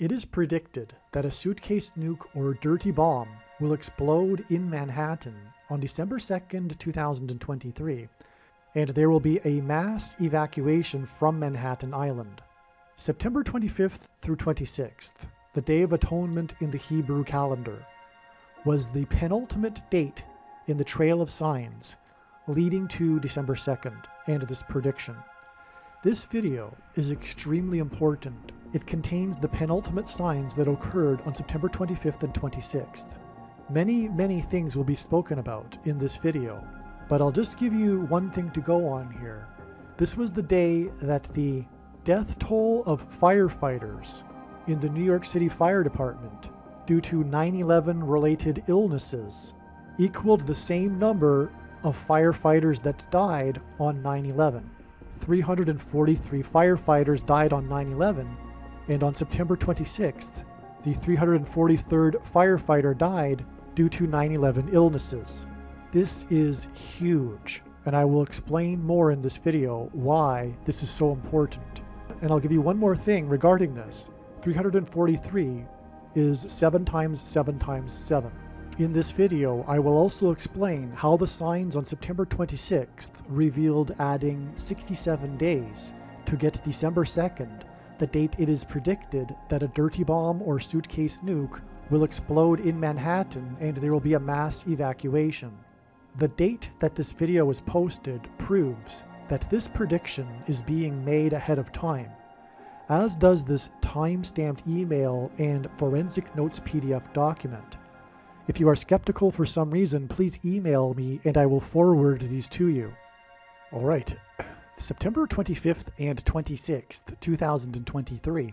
It is predicted that a suitcase nuke or dirty bomb will explode in Manhattan on December 2nd, 2023, and there will be a mass evacuation from Manhattan Island. September 25th through 26th, the Day of Atonement in the Hebrew calendar, was the penultimate date in the trail of signs leading to December 2nd and this prediction. This video is extremely important. It contains the penultimate signs that occurred on September 25th and 26th. Many things will be spoken about in this video, but I'll just give you one thing to go on here. This was the day that the death toll of firefighters in the New York City Fire Department due to 9/11 related illnesses equaled the same number of firefighters that died on 9/11. 343 firefighters died on 9/11, and on September 26th, the 343rd firefighter died due to 9/11 illnesses. This is huge, and I will explain more in this video why this is so important. And I'll give you one more thing regarding this. 343 is 7 times 7 times 7. In this video, I will also explain how the signs on September 26th revealed adding 67 days to get December 2nd, the date it is predicted that a dirty bomb or suitcase nuke will explode in Manhattan and there will be a mass evacuation. The date that this video was posted proves that this prediction is being made ahead of time, as does this time-stamped email and forensic notes PDF document. If you are skeptical for some reason, please email me and I will forward these to you. All right, September 25th and 26th, 2023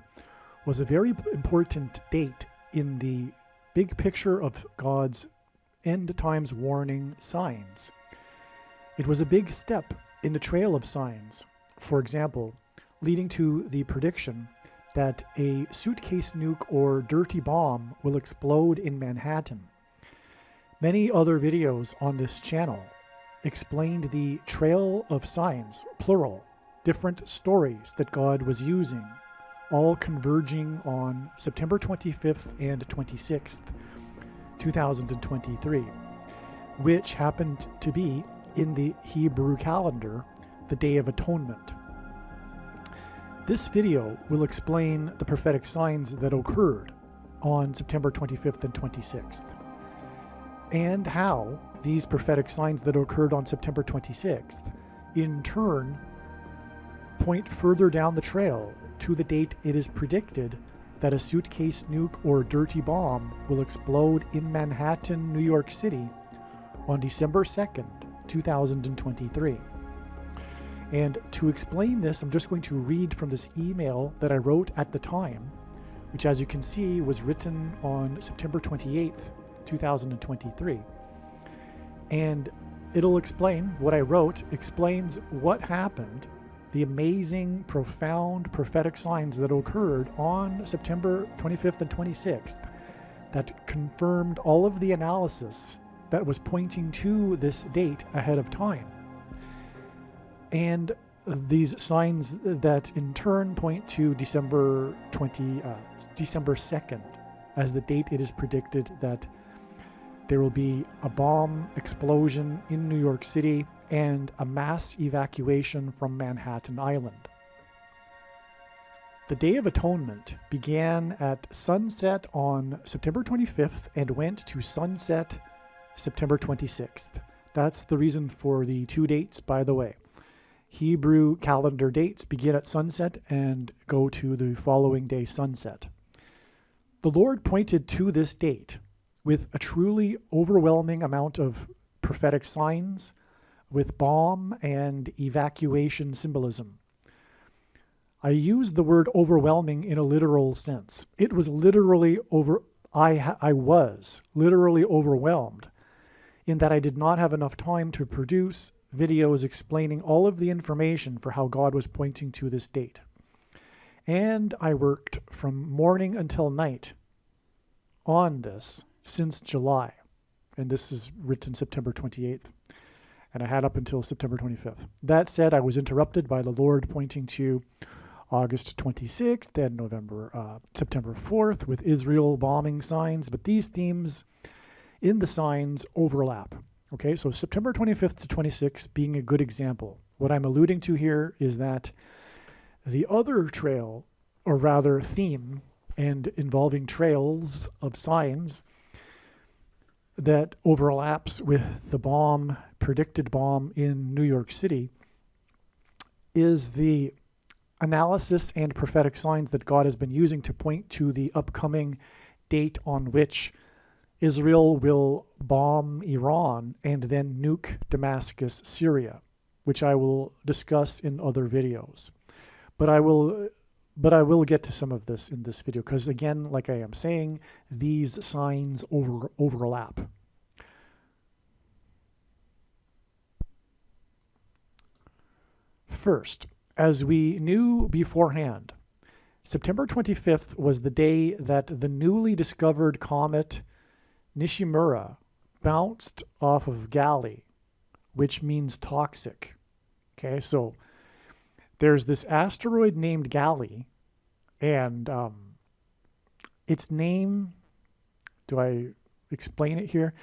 was a very important date in the big picture of God's end times warning signs. It was a big step in the trail of signs, for example, leading to the prediction that a suitcase nuke or dirty bomb will explode in Manhattan. Many other videos on this channel explained the trail of signs, plural, different stories that God was using, all converging on September 25th and 26th, 2023, which happened to be in the Hebrew calendar, the Day of Atonement. This video will explain the prophetic signs that occurred on September 25th and 26th, and how these prophetic signs that occurred on September 26th in turn point further down the trail to the date it is predicted that a suitcase nuke or dirty bomb will explode in Manhattan, New York City on December 2nd, 2023. And to explain this, I'm just going to read from this email that I wrote at the time, which, as you can see, was written on September 28th, 2023. And it'll explain what I wrote, explains what happened, the amazing, profound prophetic signs that occurred on September 25th and 26th that confirmed all of the analysis that was pointing to this date ahead of time. And these signs that in turn point to December 2nd as the date it is predicted that there will be a bomb explosion in New York City and a mass evacuation from Manhattan Island. The Day of Atonement began at sunset on September 25th and went to sunset September 26th. That's the reason for the two dates, by the way. Hebrew calendar dates begin at sunset and go to the following day sunset. The Lord pointed to this date with a truly overwhelming amount of prophetic signs, with bomb and evacuation symbolism. I use the word overwhelming in a literal sense. It was literally I was literally overwhelmed in that I did not have enough time to produce videos explaining all of the information for how God was pointing to this date. And I worked from morning until night on this since July. And this is written September 28th. And I had up until September 25th. That said, I was interrupted by the Lord pointing to August 26th and September 4th with Israel bombing signs, but these themes in the signs overlap. Okay, so September 25th to 26th being a good example. What I'm alluding to here is that the other trail, or rather theme, and involving trails of signs that overlaps with the predicted bomb in New York City, is the analysis and prophetic signs that God has been using to point to the upcoming date on which Israel will bomb Iran and then nuke Damascus, Syria, which I will discuss in other videos. But I will get to some of this in this video because, again, like I am saying, these signs overlap. First, as we knew beforehand, September 25th was the day that the newly discovered comet Nishimura bounced off of Gali, which means toxic. Okay, so there's this asteroid named Gali, and its name, do I explain it here?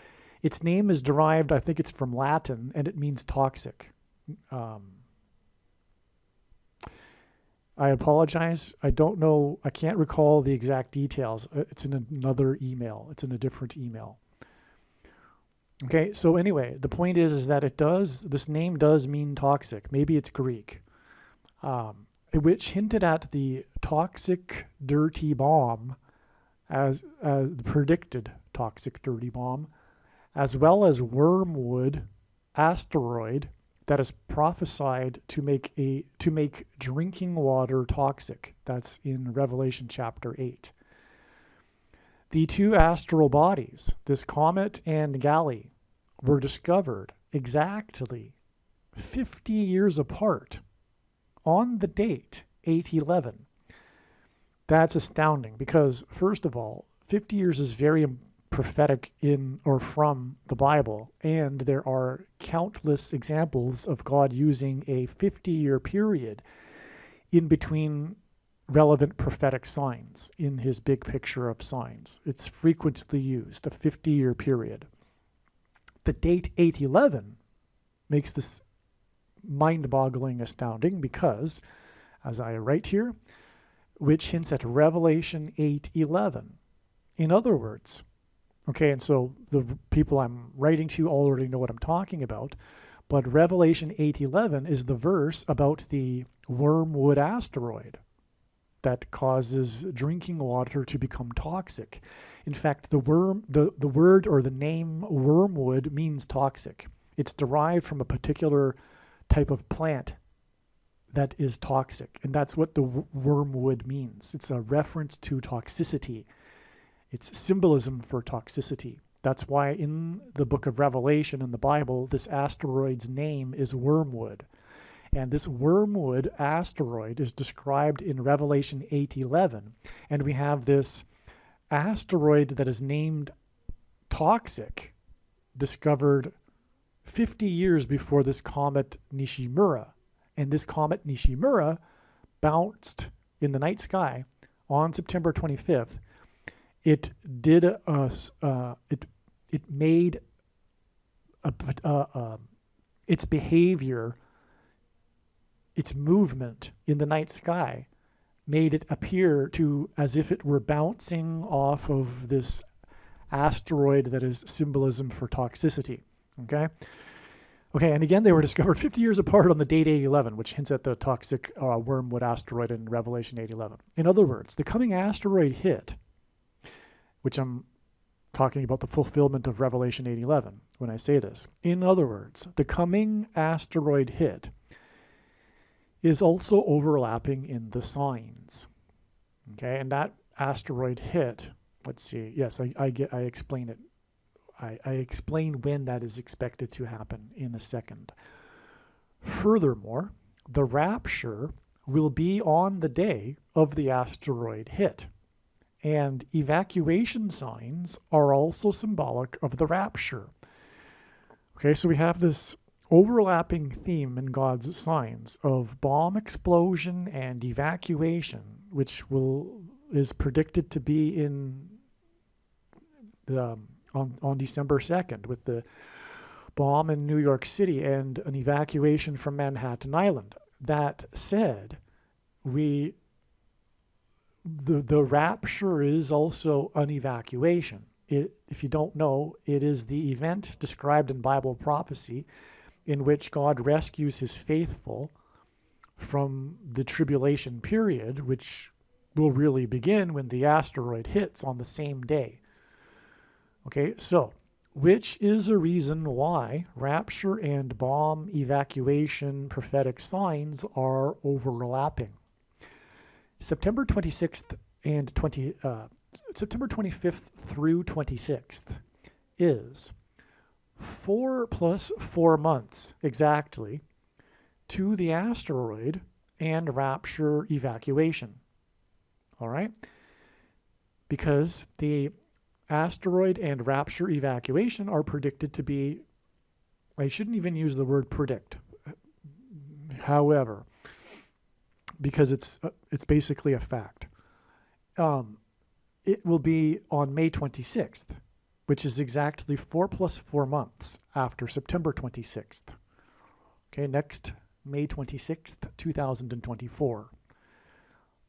Its name is derived, I think it's from Latin, and it means toxic. I apologize. I don't know. I can't recall the exact details. It's in another email. It's in a different email. Okay, so anyway, the point is that this name does mean toxic. Maybe it's Greek, which hinted at the toxic, dirty bomb as the predicted toxic, dirty bomb, as well as wormwood asteroid that is prophesied to make drinking water toxic. That's in Revelation chapter 8. The two astral bodies, this comet and Gali, were discovered exactly 50 years apart on the date 8/11. That's astounding because, first of all, 50 years is very prophetic in or from the Bible, and there are countless examples of God using a 50-year period in between relevant prophetic signs in his big picture of signs. It's frequently used, a 50-year period. The date 8/11 makes this mind-boggling astounding because, as I write here, which hints at Revelation 8:11. In other words, okay, and so the people I'm writing to already know what I'm talking about, but Revelation 8:11 is the verse about the wormwood asteroid that causes drinking water to become toxic. In fact, the word or the name wormwood means toxic. It's derived from a particular type of plant that is toxic, and that's what the wormwood means. It's a reference to toxicity. It's symbolism for toxicity. That's why in the book of Revelation in the Bible, this asteroid's name is wormwood. And this wormwood asteroid is described in Revelation 8:11. And we have this asteroid that is named toxic, discovered 50 years before this comet Nishimura. And this comet Nishimura bounced in the night sky on September 25th. It did it made its behavior, its movement in the night sky made it appear to as if it were bouncing off of this asteroid that is symbolism for toxicity. Okay, and again, they were discovered 50 years apart on the date 8/11, which hints at the toxic wormwood asteroid in Revelation 8:11. In other words, the coming asteroid hit, which I'm talking about the fulfillment of Revelation 8:11 when I say this. In other words, the coming asteroid hit is also overlapping in the signs. Okay, and that asteroid hit, let's see, yes, I explain it. I explain when that is expected to happen in a second. Furthermore, the rapture will be on the day of the asteroid hit. And evacuation signs are also symbolic of the rapture. Okay, so we have this overlapping theme in God's signs of bomb explosion and evacuation, which is predicted to be on December 2nd with the bomb in New York City and an evacuation from Manhattan Island. That said, the rapture is also an evacuation. If you don't know, it is the event described in Bible prophecy in which God rescues his faithful from the tribulation period, which will really begin when the asteroid hits on the same day. Okay, so which is a reason why rapture and bomb evacuation prophetic signs are overlapping. September 26th and September 25th through 26th is 4 plus 4 months exactly to the asteroid and rapture evacuation. All right? Because the asteroid and rapture evacuation are predicted to be, I shouldn't even use the word predict, however, because it's basically a fact. It will be on May 26th, which is exactly 4 plus 4 months after September 26th. Okay, next, May 26th, 2024.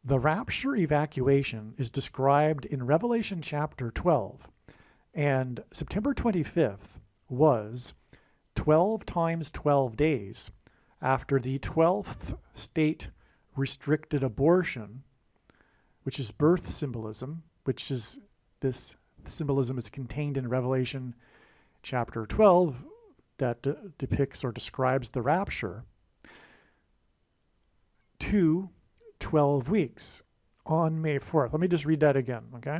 The rapture evacuation is described in Revelation chapter 12, and September 25th was 12 times 12 days after the 12th state restricted abortion, which is birth symbolism, which is this symbolism is contained in Revelation chapter 12 that depicts or describes the rapture, to 12 weeks on May 4th. Let me just read that again, okay?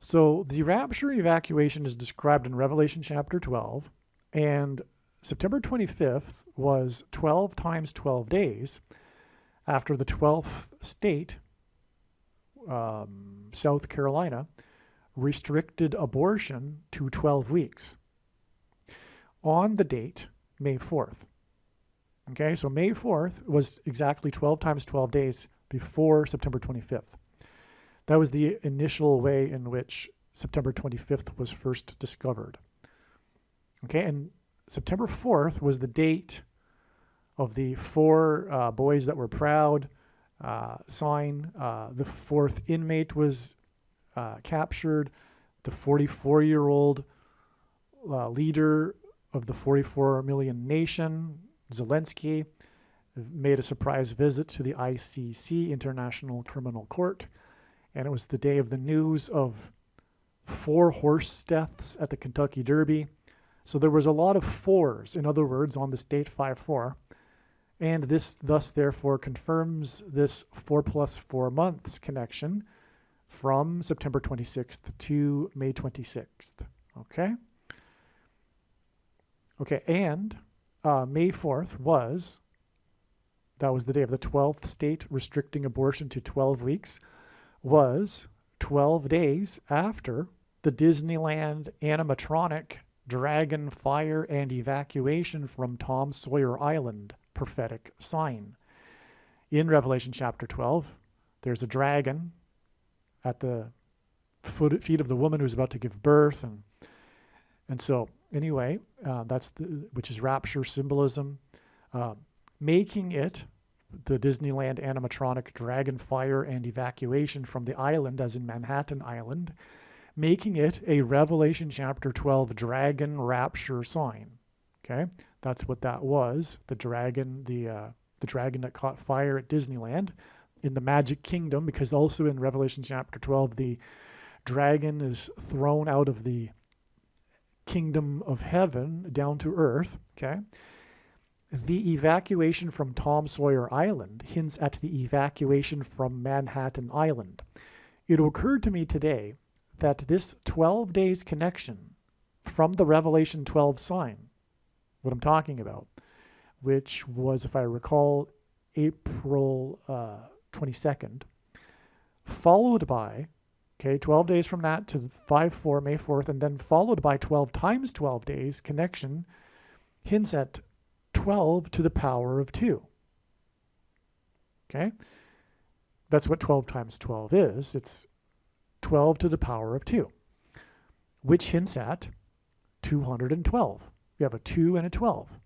So the rapture evacuation is described in Revelation chapter 12, and September 25th was 12 times 12 days after the 12th state, South Carolina, restricted abortion to 12 weeks on the date May 4th. Okay, so May 4th was exactly 12 times 12 days before September 25th. That was the initial way in which September 25th was first discovered. Okay, and September 4th was the date of the 4 boys that were proud sign. The 4th inmate was captured. The 44-year-old leader of the 44 million nation, Zelensky, made a surprise visit to the ICC, International Criminal Court, and it was the day of the news of 4 horse deaths at the Kentucky Derby. So there was a lot of 4s, in other words, on this date 5-4, and this thus therefore confirms this 4 plus 4 months connection from September 26th to May 26th. Okay? Okay, and May 4th was the day of the 12th state restricting abortion to 12 weeks, was 12 days after the Disneyland animatronic dragon fire and evacuation from Tom Sawyer Island prophetic sign. In Revelation chapter 12, there's a dragon at the feet of the woman who's about to give birth, and so anyway, which is rapture symbolism, making it the Disneyland animatronic dragon fire and evacuation from the island, as in Manhattan Island, making it a Revelation chapter 12 dragon rapture sign. Okay, that's what that was. The dragon, the dragon that caught fire at Disneyland in the Magic Kingdom, because also in Revelation chapter 12, the dragon is thrown out of the kingdom of heaven down to earth. Okay. The evacuation from Tom Sawyer Island hints at the evacuation from Manhattan Island. It occurred to me today that this 12 days connection from the Revelation 12 sign, what I'm talking about, which was, if I recall, April 22nd, followed by, 12 days from that to 5-4, May 4th, and then followed by 12 times 12 days connection, hints at 12 to the power of 2. Okay? That's what 12 times 12 is. It's 12 to the power of 2, which hints at 212. We have a 2 and a 12,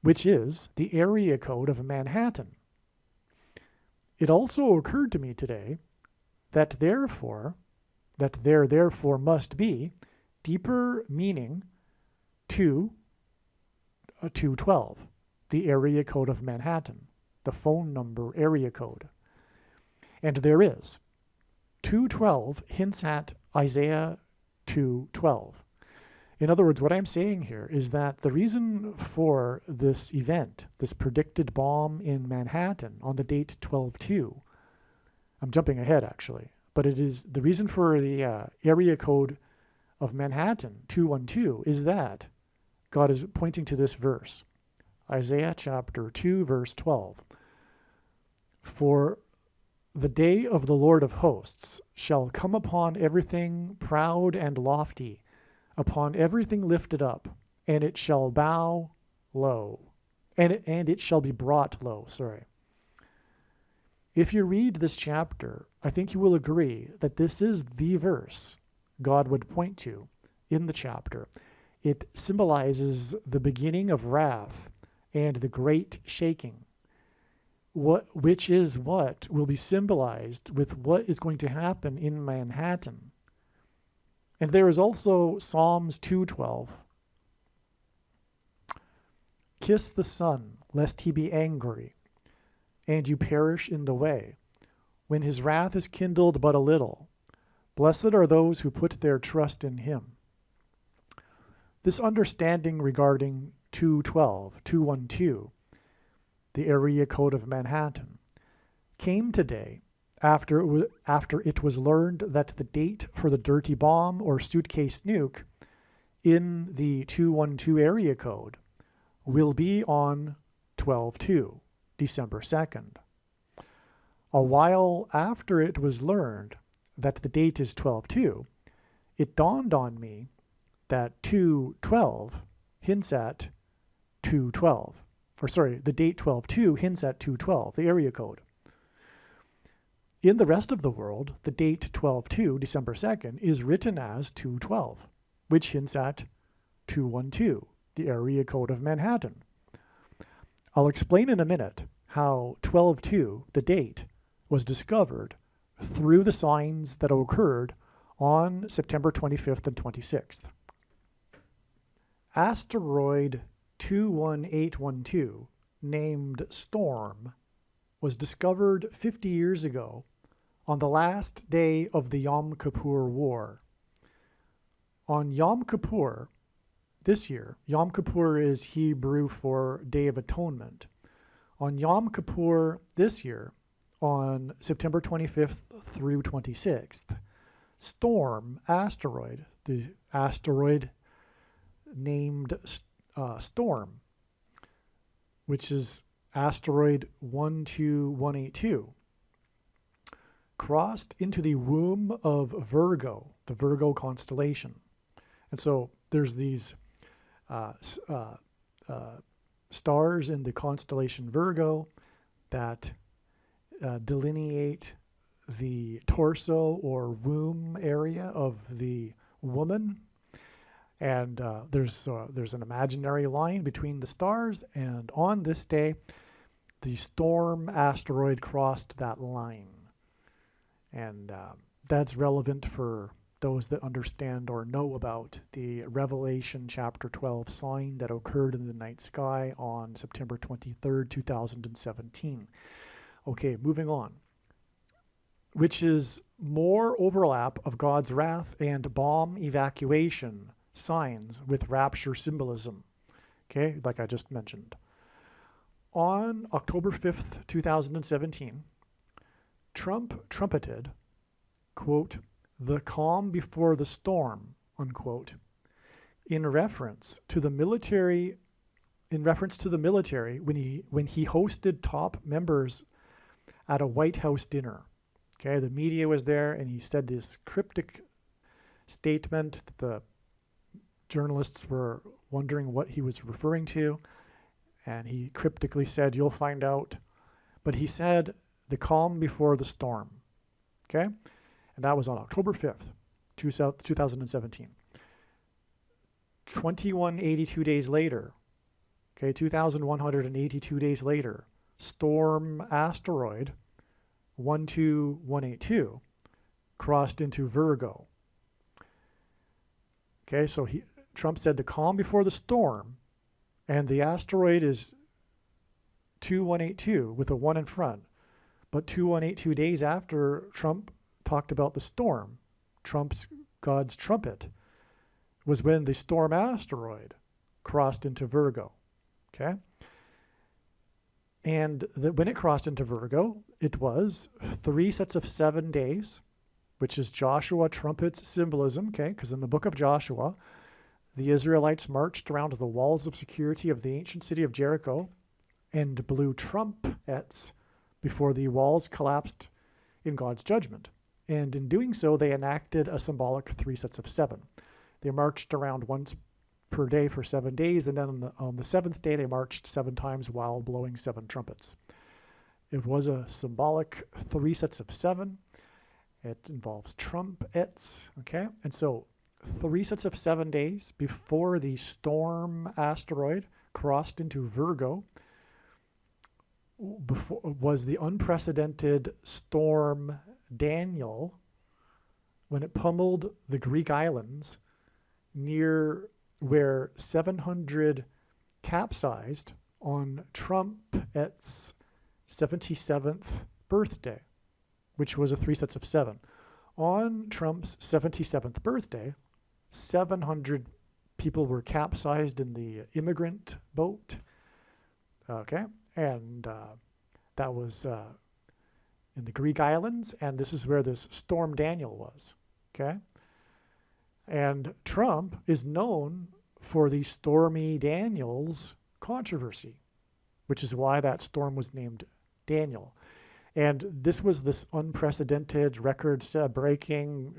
which is the area code of Manhattan. It also occurred to me today that there therefore must be deeper meaning to 212, the area code of Manhattan, the phone number area code. And there is. 212 hints at Isaiah 2:12. In other words, what I'm saying here is that the reason for this event, this predicted bomb in Manhattan on the date 12/2, I'm jumping ahead actually, but it is the reason for the area code of Manhattan 212 is that God is pointing to this verse, Isaiah chapter 2, verse 12. For the day of the Lord of hosts shall come upon everything proud and lofty, upon everything lifted up, and it shall bow low, and it shall be brought low. If you read this chapter, I think you will agree that this is the verse God would point to in the chapter. It symbolizes the beginning of wrath and the great shaking, which is what will be symbolized with what is going to happen in Manhattan. And there is also Psalms 2:12. Kiss the Son, lest he be angry, and you perish in the way, when his wrath is kindled but a little. Blessed are those who put their trust in him. This understanding regarding 212, the area code of Manhattan, came today after it was learned that the date for the dirty bomb or suitcase nuke in the 212 area code will be on 12/2, December 2nd. A while after it was learned that the date is 12/2, it dawned on me that 212 hints at 212. The date 12/2 hints at 212, the area code. In the rest of the world, the date 12/2, December 2nd, is written as 212, which hints at 212, the area code of Manhattan. I'll explain in a minute how 12/2, the date, was discovered through the signs that occurred on September 25th and 26th. Asteroid 21812, named Storm, was discovered 50 years ago on the last day of the Yom Kippur War. On Yom Kippur this year, Yom Kippur is Hebrew for Day of Atonement. On Yom Kippur this year, on September 25th through 26th, Storm asteroid, the asteroid named Storm, which is asteroid 12182, crossed into the womb of Virgo, the Virgo constellation. And so there's these stars in the constellation Virgo that delineate the torso or womb area of the woman. And there's an imaginary line between the stars, and on this day, the Storm asteroid crossed that line. And that's relevant for those that understand or know about the Revelation chapter 12 sign that occurred in the night sky on September 23rd, 2017. Okay, moving on. Which is more overlap of God's wrath and bomb evacuation signs with rapture symbolism, okay, like I just mentioned. On October 5th, 2017, Trump trumpeted, quote, "the calm before the storm," unquote, in reference to the military when he hosted top members at a White House dinner. Okay, the media was there, and he said this cryptic statement that the journalists were wondering what he was referring to. And he cryptically said, "You'll find out." But he said, "the calm before the storm." Okay? And that was on October 5th, 2017. 2182 days later, okay, 2,182 days later, storm asteroid 12182 crossed into Virgo. Okay, so Trump said the calm before the storm, and the asteroid is 2182 with a 1 in front. But 2182 days after Trump talked about the storm, God's trumpet, was when the storm asteroid crossed into Virgo. Okay? And when it crossed into Virgo, it was 3 sets of 7 days, which is Joshua trumpet's symbolism, okay? Because in the book of Joshua, the Israelites marched around the walls of security of the ancient city of Jericho and blew trumpets before the walls collapsed in God's judgment. And in doing so, they enacted a symbolic 3 sets of 7. They marched around once per day for 7 days, and then on the 7th day, they marched 7 times while blowing 7 trumpets. It was a symbolic 3 sets of 7. It involves trumpets, okay? And so 3 sets of 7 days before the storm asteroid crossed into Virgo was the unprecedented storm Daniel, when it pummeled the Greek islands near where 700 capsized on Trump's 77th birthday, which was a 3 sets of 7. On Trump's 77th birthday, 700 people were capsized in the immigrant boat. Okay, and that was in the Greek islands, and this is where this storm Daniel was. Okay, and Trump is known for the Stormy Daniels controversy, which is why that storm was named Daniel. And this was this unprecedented, record-breaking,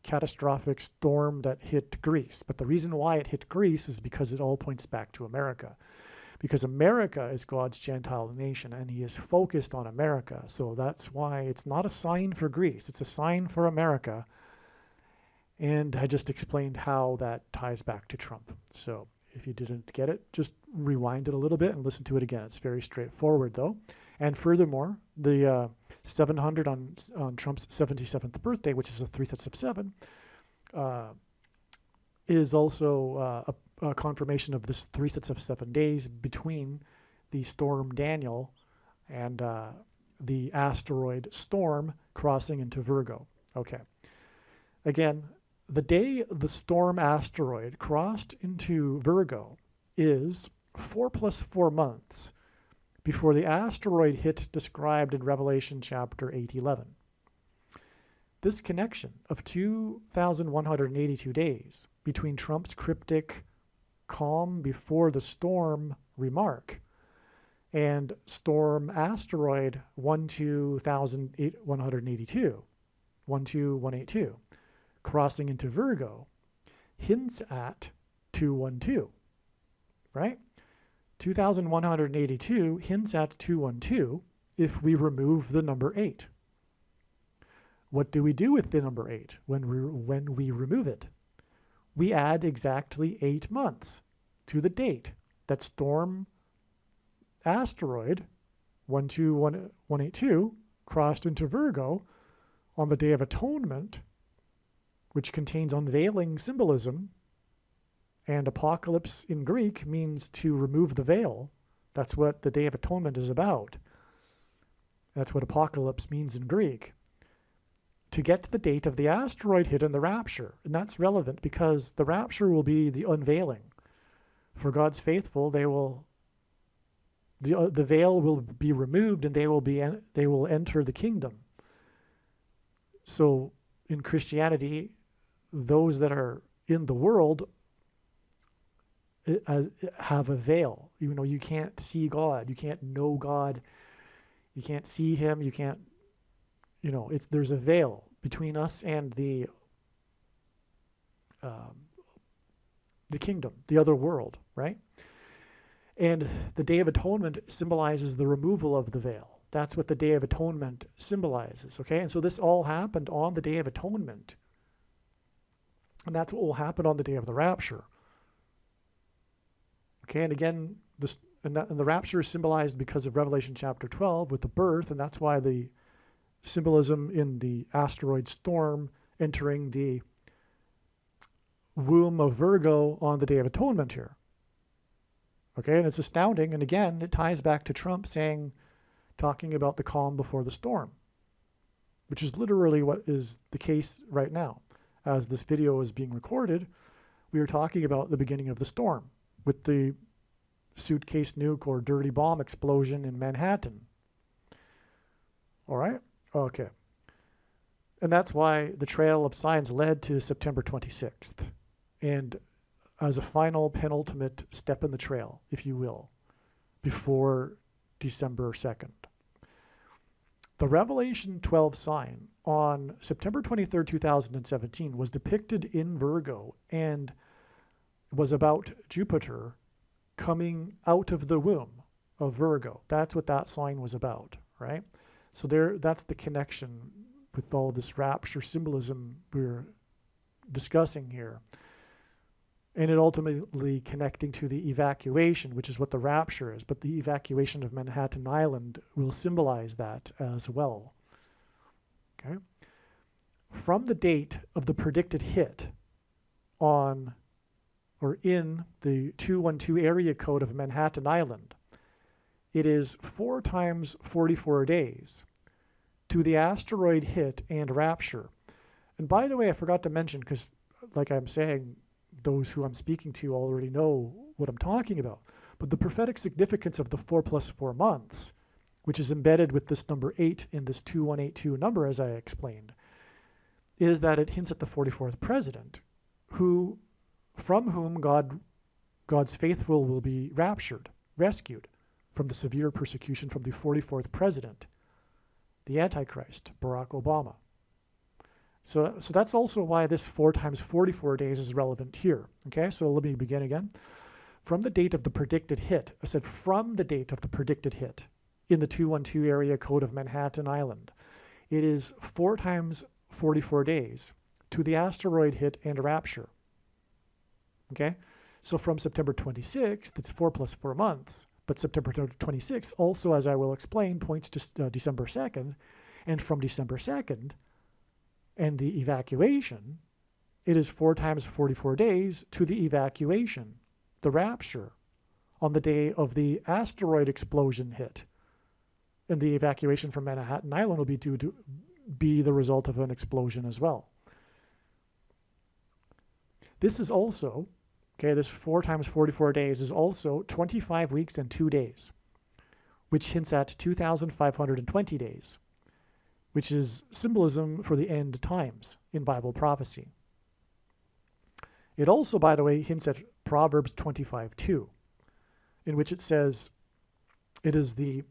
catastrophic storm that hit Greece. But the reason why it hit Greece is because it all points back to America. Because America is God's Gentile nation, and he is focused on America. So that's why it's not a sign for Greece. It's a sign for America. And I just explained how that ties back to Trump. So if you didn't get it, just rewind it a little bit and listen to it again. It's very straightforward, though. And furthermore, the 700 on Trump's 77th birthday, which is a 3 sets of 7, is also a confirmation of this 3 sets of 7 days between the storm Daniel and the asteroid storm crossing into Virgo. Okay. Again, the day the storm asteroid crossed into Virgo is 4 + 4 months before the asteroid hit described in Revelation chapter 8:11. This connection of 2,182 days between Trump's cryptic calm before the storm remark and storm asteroid 12182 crossing into Virgo hints at 212, right? 2,182 hints at 212 if we remove the number 8. What do we do with the number 8 when we remove it? We add exactly 8 months to the date that storm asteroid 12182 crossed into Virgo on the Day of Atonement, which contains unveiling symbolism, and apocalypse in Greek means to remove the veil. That's what the Day of Atonement is about. That's what apocalypse means in Greek. To get to the date of the asteroid hit and the rapture. And that's relevant because the rapture will be the unveiling. For God's faithful, the veil will be removed and they will enter the kingdom. So in Christianity, those that are in the world have a veil. You know, you can't see God. You can't know God. You can't see him. You can't, there's a veil between us and the the kingdom, the other world, right? And the Day of Atonement symbolizes the removal of the veil. That's what the Day of Atonement symbolizes, okay? And so this all happened on the Day of Atonement. And that's what will happen on the day of the rapture. Okay, and again, and the rapture is symbolized because of Revelation chapter 12 with the birth, and that's why the symbolism in the asteroid storm entering the womb of Virgo on the Day of Atonement here. Okay, and it's astounding, and again, it ties back to Trump talking about the calm before the storm, which is literally what is the case right now. As this video is being recorded, we are talking about the beginning of the storm with the suitcase nuke or dirty bomb explosion in Manhattan. All right? Okay. And that's why the trail of signs led to September 26th. And as a final penultimate step in the trail, if you will, before December 2nd. The Revelation 12 sign on September 23rd, 2017 was depicted in Virgo and was about Jupiter coming out of the womb of Virgo. That's what that sign was about, right? So that's the connection with all this rapture symbolism we're discussing here. And it ultimately connecting to the evacuation, which is what the rapture is. But the evacuation of Manhattan Island will symbolize that as well. Okay. From the date of the predicted hit on or in the 212 area code of Manhattan Island, it is 4 times 44 days to the asteroid hit and rapture. And by the way, I forgot to mention, because like I'm saying, those who I'm speaking to already know what I'm talking about. But the prophetic significance of the 4 + 4 months, which is embedded with this number 8 in this 2182 number, as I explained, is that it hints at the 44th president, from whom God's faithful will be rescued from the severe persecution from the 44th president, the Antichrist, Barack Obama. So that's also why this 4 times 44 days is relevant here. Okay, so let me begin again. From the date of the predicted hit, I said from the date of the predicted hit in the 212 area code of Manhattan Island, it is 4 times 44 days to the asteroid hit and rapture. Okay, so from September 26th, it's 4 + 4 months, but September 26th also, as I will explain, points to December 2nd, and from December 2nd, and the evacuation, it is 4 times 44 days to the evacuation, the rapture, on the day of the asteroid explosion hit. And the evacuation from Manhattan Island will be the result of an explosion as well. This is also, this 4 times 44 days is also 25 weeks and 2 days, which hints at 2,520 days. Which is symbolism for the end times in Bible prophecy. It also, by the way, hints at Proverbs 25:2, in which it says, it is the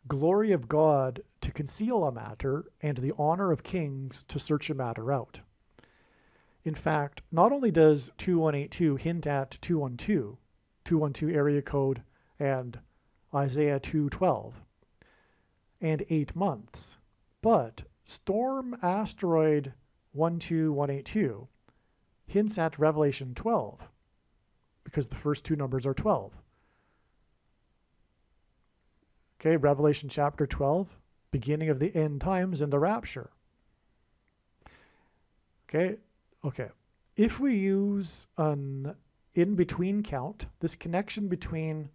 glory of God to conceal a matter and the honor of kings to search a matter out. In fact, not only does 2182 hint at 212 area code, and Isaiah 2:12, and 8 months, but storm asteroid 12182 hints at Revelation 12 because the first 2 numbers are 12. Okay, Revelation chapter 12, beginning of the end times and the rapture. Okay. If we use an in-between count, this connection between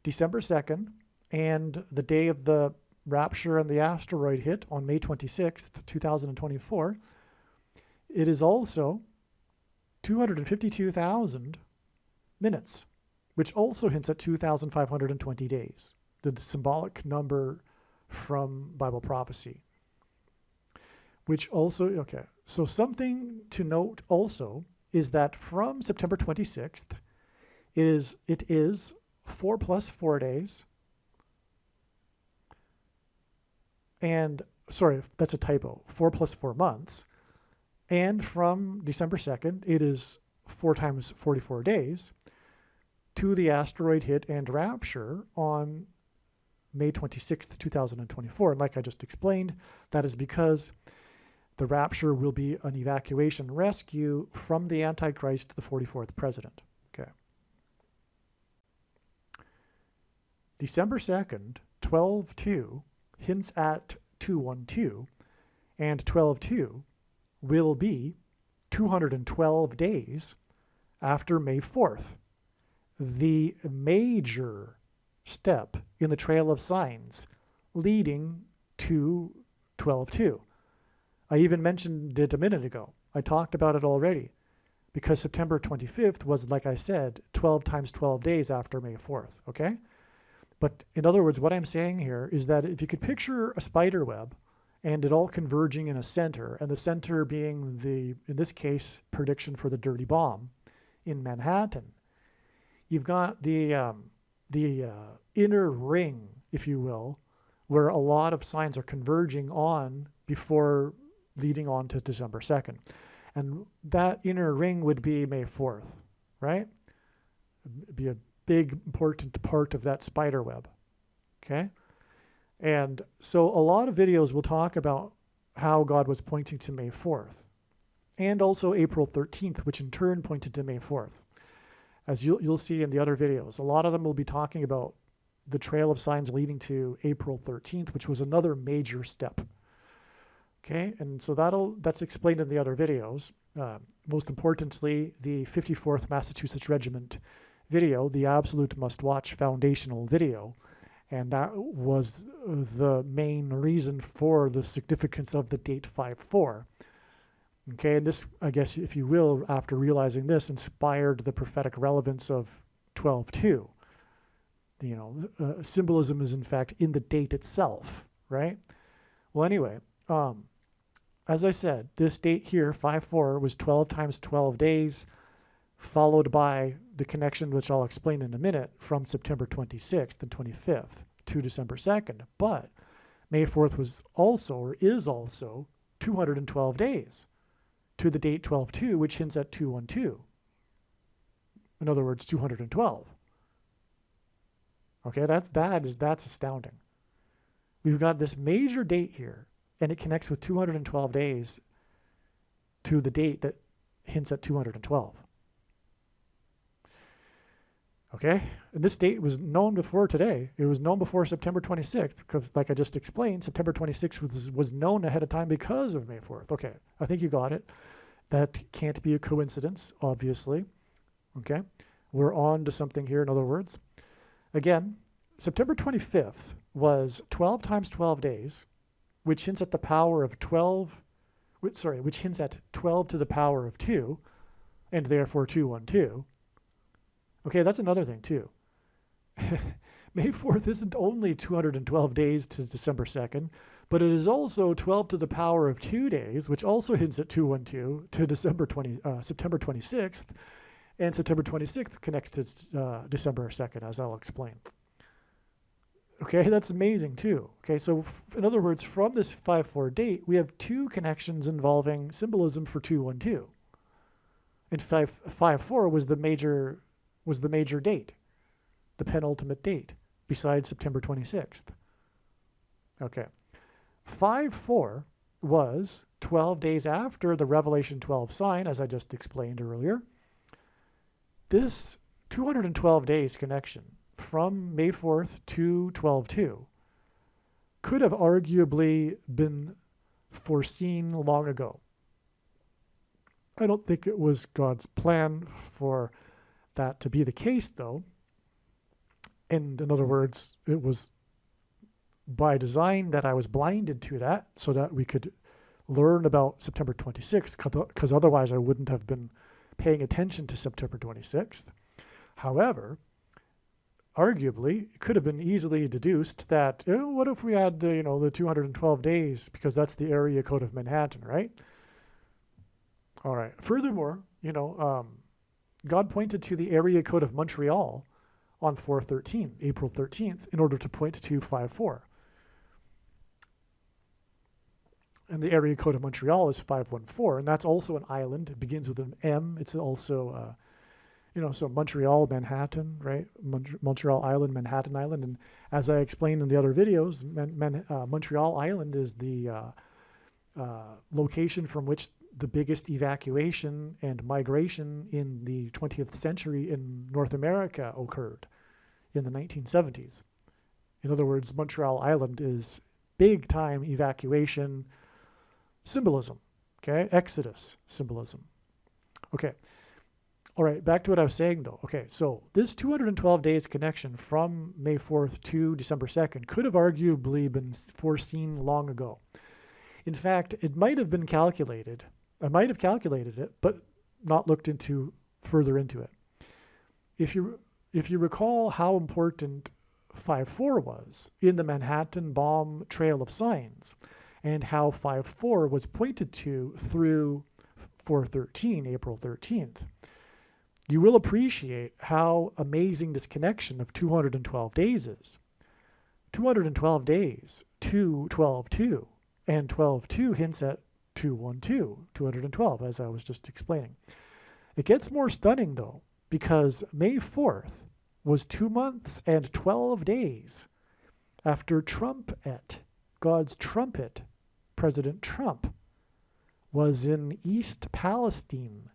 December 2nd and the day of the rapture and the asteroid hit on May 26th, 2024, it is also 252,000 minutes, which also hints at 2,520 days, the symbolic number from Bible prophecy. Which also, so something to note also is that from September 26th, it is 4 + 4 days. And, sorry, that's a typo, 4 + 4 months. And from December 2nd, it is 4 times 44 days to the asteroid hit and rapture on May 26th, 2024. And like I just explained, that is because the rapture will be an evacuation rescue from the Antichrist to the 44th president. Okay. December 2nd, 12/2 hints at 212, and 12/2 will be 212 days after May 4th, the major step in the trail of signs leading to 12/2. I even mentioned it a minute ago. I talked about it already because September 25th was, like I said, 12 times 12 days after May 4th, okay? But in other words, what I'm saying here is that if you could picture a spider web and it all converging in a center, and the center being in this case, prediction for the dirty bomb in Manhattan, you've got the inner ring, if you will, where a lot of signs are converging on before leading on to December 2nd. And that inner ring would be May 4th, right? It'd be a big, important part of that spider web, okay? And so a lot of videos will talk about how God was pointing to May 4th and also April 13th, which in turn pointed to May 4th. As you'll see in the other videos, a lot of them will be talking about the trail of signs leading to April 13th, which was another major step. Okay, and so that's explained in the other videos. Most importantly, the 54th Massachusetts Regiment video, the absolute must-watch foundational video, and that was the main reason for the significance of the date 5/4. Okay, and this, I guess, if you will, after realizing this, inspired the prophetic relevance of 12/2. Symbolism is in fact in the date itself, right? Well, anyway, as I said, this date here, 5/4, was 12 times 12 days, followed by the connection, which I'll explain in a minute, from September 26th and 25th to December 2nd. But May 4th was also, or is also, 212 days to the date 12/2, which hints at 212. In other words, 212. Okay, that's astounding. We've got this major date here, and it connects with 212 days to the date that hints at 212. Okay, and this date was known before today. It was known before September 26th, because like I just explained, September 26th was known ahead of time because of May 4th. Okay, I think you got it. That can't be a coincidence, obviously. Okay, we're on to something here, in other words. Again, September 25th was 12 times 12 days, which hints at the power of 12, which hints at 12 to the power of 2, and therefore 212. Okay, that's another thing too. May 4th isn't only 212 days to December 2nd, but it is also 12 to the power of 2 days, which also hints at 212 to September 26th, and September 26th connects to December 2nd, as I'll explain. Okay, that's amazing too. Okay, so in other words, from this 5/4 date, we have 2 connections involving symbolism for 212. And 5/4 was the major date, the penultimate date, besides September 26th. Okay. 5/4 was 12 days after the Revelation 12 sign, as I just explained earlier. This 212 days connection from May 4th to 12/2 could have arguably been foreseen long ago. I don't think it was God's plan for that to be the case, though. And in other words, it was by design that I was blinded to that so that we could learn about September 26th, because otherwise I wouldn't have been paying attention to September 26th. However, arguably, it could have been easily deduced that, what if we had the 212 days, because that's the area code of Manhattan, right? All right. Furthermore, God pointed to the area code of Montreal on 4/13, April 13th, in order to point to 5/4. And the area code of Montreal is 514, and that's also an island. It begins with an M. It's also, so Montreal, Manhattan, right? Montreal Island, Manhattan Island. And as I explained in the other videos, Montreal Island is the location from which the biggest evacuation and migration in the 20th century in North America occurred in the 1970s. In other words, Montreal Island is big-time evacuation symbolism, okay? Exodus symbolism. Okay. All right, back to what I was saying, though. Okay, so this 212 days connection from May 4th to December 2nd could have arguably been foreseen long ago. In fact, it might have been calculated. I might have calculated it, but not looked further into it. If you recall how important 5-4 was in the Manhattan bomb trail of signs, and how 5-4 was pointed to through 4/13, April 13th, you will appreciate how amazing this connection of 212 days is. 212 days, 2-12-2, and 12-2 hints at 212, 212, as I was just explaining. It gets more stunning, though, because May 4th was 2 months and 12 days after Trumpet, God's trumpet, President Trump, was in East Palestine,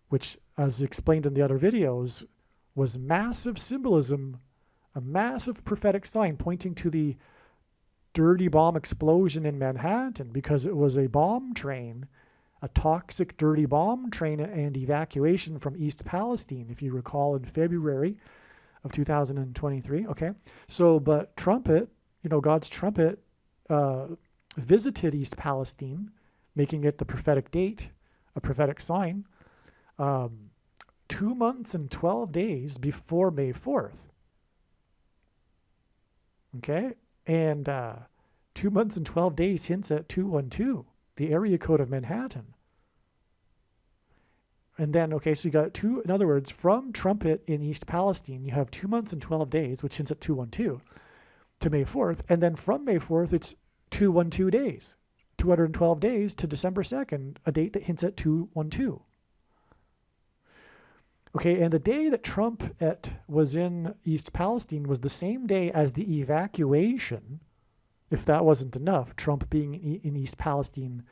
which, as explained in the other videos, was massive symbolism, a massive prophetic sign pointing to the dirty bomb explosion in Manhattan, because it was a bomb train, a toxic, dirty bomb train and evacuation from East Palestine, if you recall, in February of 2023. Okay, so, but trumpet, God's trumpet visited East Palestine, making it the prophetic date, a prophetic sign, 2 months and 12 days before May 4th. Okay, and 2 months and 12 days hints at 212, the area code of Manhattan. And then, okay, so you got two, in other words, from trumpet in East Palestine, you have 2 months and 12 days, which hints at 212, to May 4th. And then from May 4th, it's 212 days, 212 days to December 2nd, a date that hints at 212. Okay, and the day that Trump was in East Palestine was the same day as the evacuation. If that wasn't enough, Trump being in East Palestine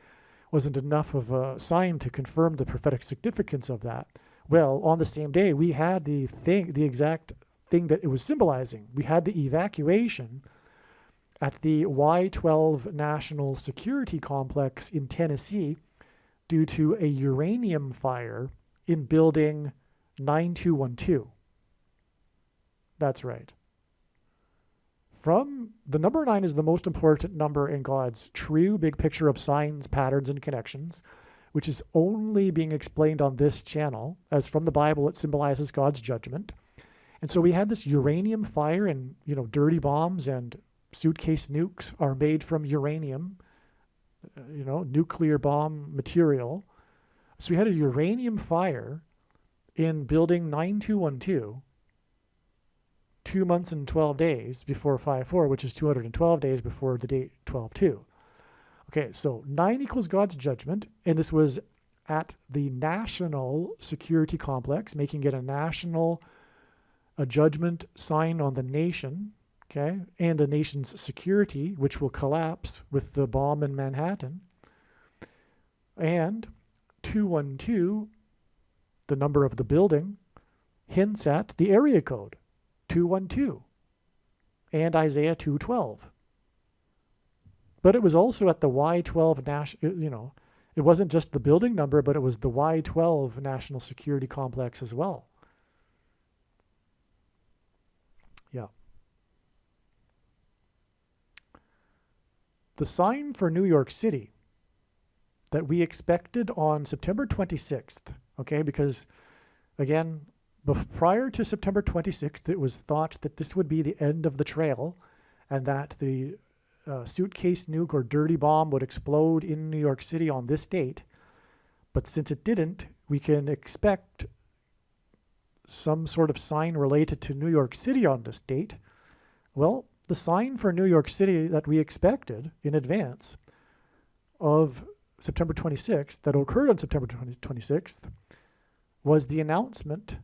wasn't enough of a sign to confirm the prophetic significance of that. Well, on the same day, we had the exact thing that it was symbolizing. We had the evacuation at the Y-12 National Security Complex in Tennessee due to a uranium fire in building 9212. That's right. The number 9 is the most important number in God's true big picture of signs, patterns, and connections, which is only being explained on this channel. As from the Bible, it symbolizes God's judgment. And so we had this uranium fire, and dirty bombs and suitcase nukes are made from uranium, nuclear bomb material. So we had a uranium fire in building 9212, 2 months and 12 days before 5-4, which is 212 days before the date 12-2. Okay, so 9 equals God's judgment, and this was at the National Security Complex, making it a judgment sign on the nation, okay, and the nation's security, which will collapse with the bomb in Manhattan. And 212, the number of the building, hints at the area code, 212, and Isaiah 2:12. But it was also at the Y-12, it wasn't just the building number, but it was the Y-12 National Security Complex as well. Yeah. The sign for New York City that we expected on September 26th, okay, because, again, prior to September 26th, it was thought that this would be the end of the trail and that the suitcase nuke or dirty bomb would explode in New York City on this date. But since it didn't, we can expect some sort of sign related to New York City on this date. Well, the sign for New York City that we expected in advance of September 26th, that occurred on September 26th, was the announcement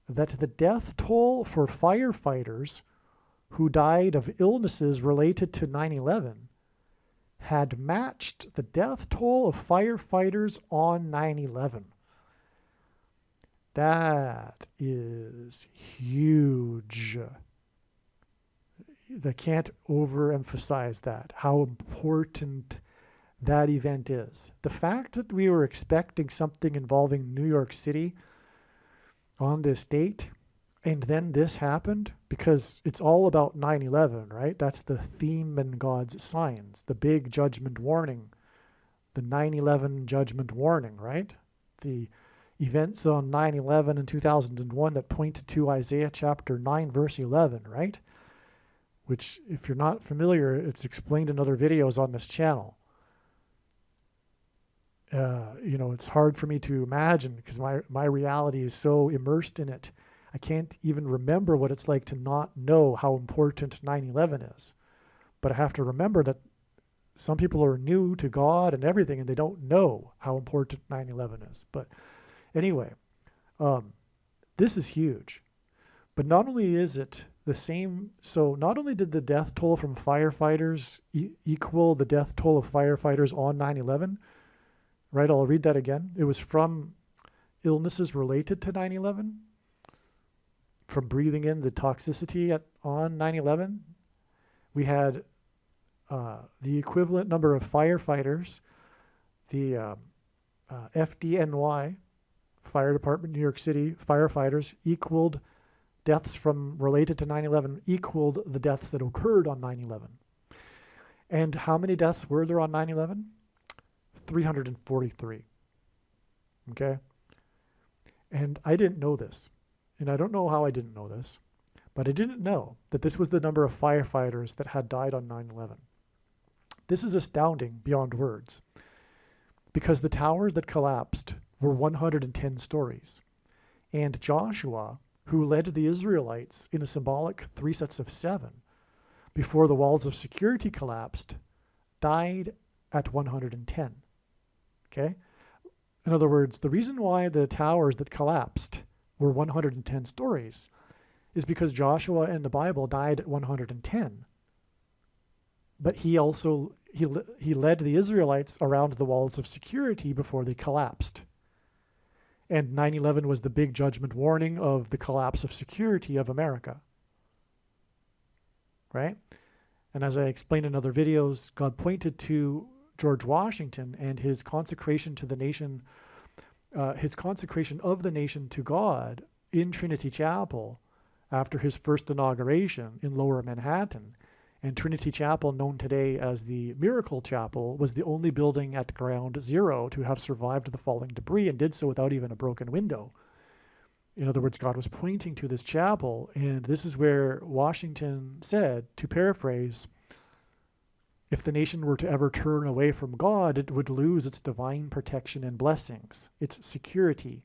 that the death toll for firefighters who died of illnesses related to 9/11 had matched the death toll of firefighters on 9/11. That is huge. I can't overemphasize that, how important that event is. The fact that we were expecting something involving New York City on this date, and then this happened, because it's all about 9/11, right? That's the theme in God's signs, the big judgment warning, the 9/11 judgment warning, right? The events on 9/11 in 2001 that pointed to Isaiah chapter 9, verse 11, right? Which, if you're not familiar, it's explained in other videos on this channel. It's hard for me to imagine, because my reality is so immersed in it. I can't even remember what it's like to not know how important 9/11 is. But I have to remember that some people are new to God and everything, and they don't know how important 9/11 is. But anyway, this is huge. But not only is it the same, so not only did the death toll from firefighters equal the death toll of firefighters on 9/11, right? I'll read that again. It was from illnesses related to 9/11, from breathing in the toxicity on 9/11. We had the equivalent number of firefighters, the FDNY, Fire Department, New York City, firefighters equaled deaths from related to 9/11, equaled the deaths that occurred on 9/11. And how many deaths were there on 9/11? 343. Okay? And I didn't know this. And I don't know how I didn't know this, but I didn't know that this was the number of firefighters that had died on 9/11. This is astounding beyond words, because the towers that collapsed were 110 stories. And Joshua, who led the Israelites in a symbolic 3 sets of 7 before the walls of security collapsed, died at 110. Okay? In other words, the reason why the towers that collapsed were 110 stories is because Joshua in the Bible died at 110. But he led the Israelites around the walls of security before they collapsed. And 9/11 was the big judgment warning of the collapse of security of America. Right? And as I explained in other videos, God pointed to George Washington and his consecration to the nation, his consecration of the nation to God in Trinity Chapel after his first inauguration in Lower Manhattan. And Trinity Chapel, known today as the Miracle Chapel, was the only building at ground zero to have survived the falling debris, and did so without even a broken window. In other words, God was pointing to this chapel, and this is where Washington said, to paraphrase, if the nation were to ever turn away from God, it would lose its divine protection and blessings, its security,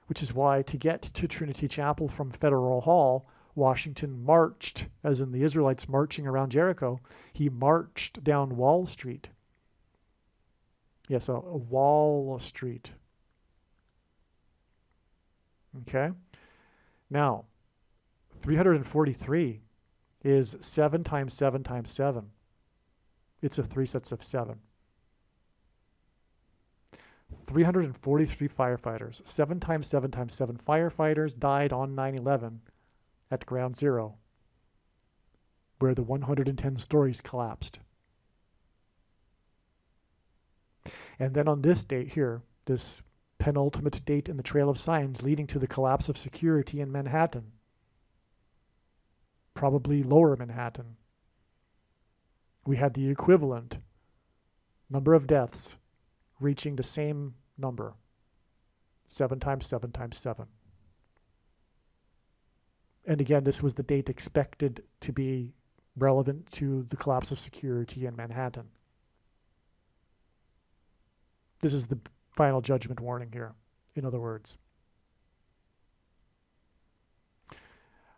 which is why to get to Trinity Chapel from Federal Hall, Washington marched, as in the Israelites marching around Jericho, he marched down Wall Street. Yes, a Wall Street. Okay? Now, 343 is 7 times 7 times 7. It's a 3 sets of 7. 343 firefighters, 7 times 7 times 7 firefighters died on 9/11 at ground zero, where the 110 stories collapsed. And then on this date here, this penultimate date in the trail of signs leading to the collapse of security in Manhattan, probably Lower Manhattan, we had the equivalent number of deaths reaching the same number, 7 times 7 times 7. And again, this was the date expected to be relevant to the collapse of security in Manhattan. This is the final judgment warning here, in other words.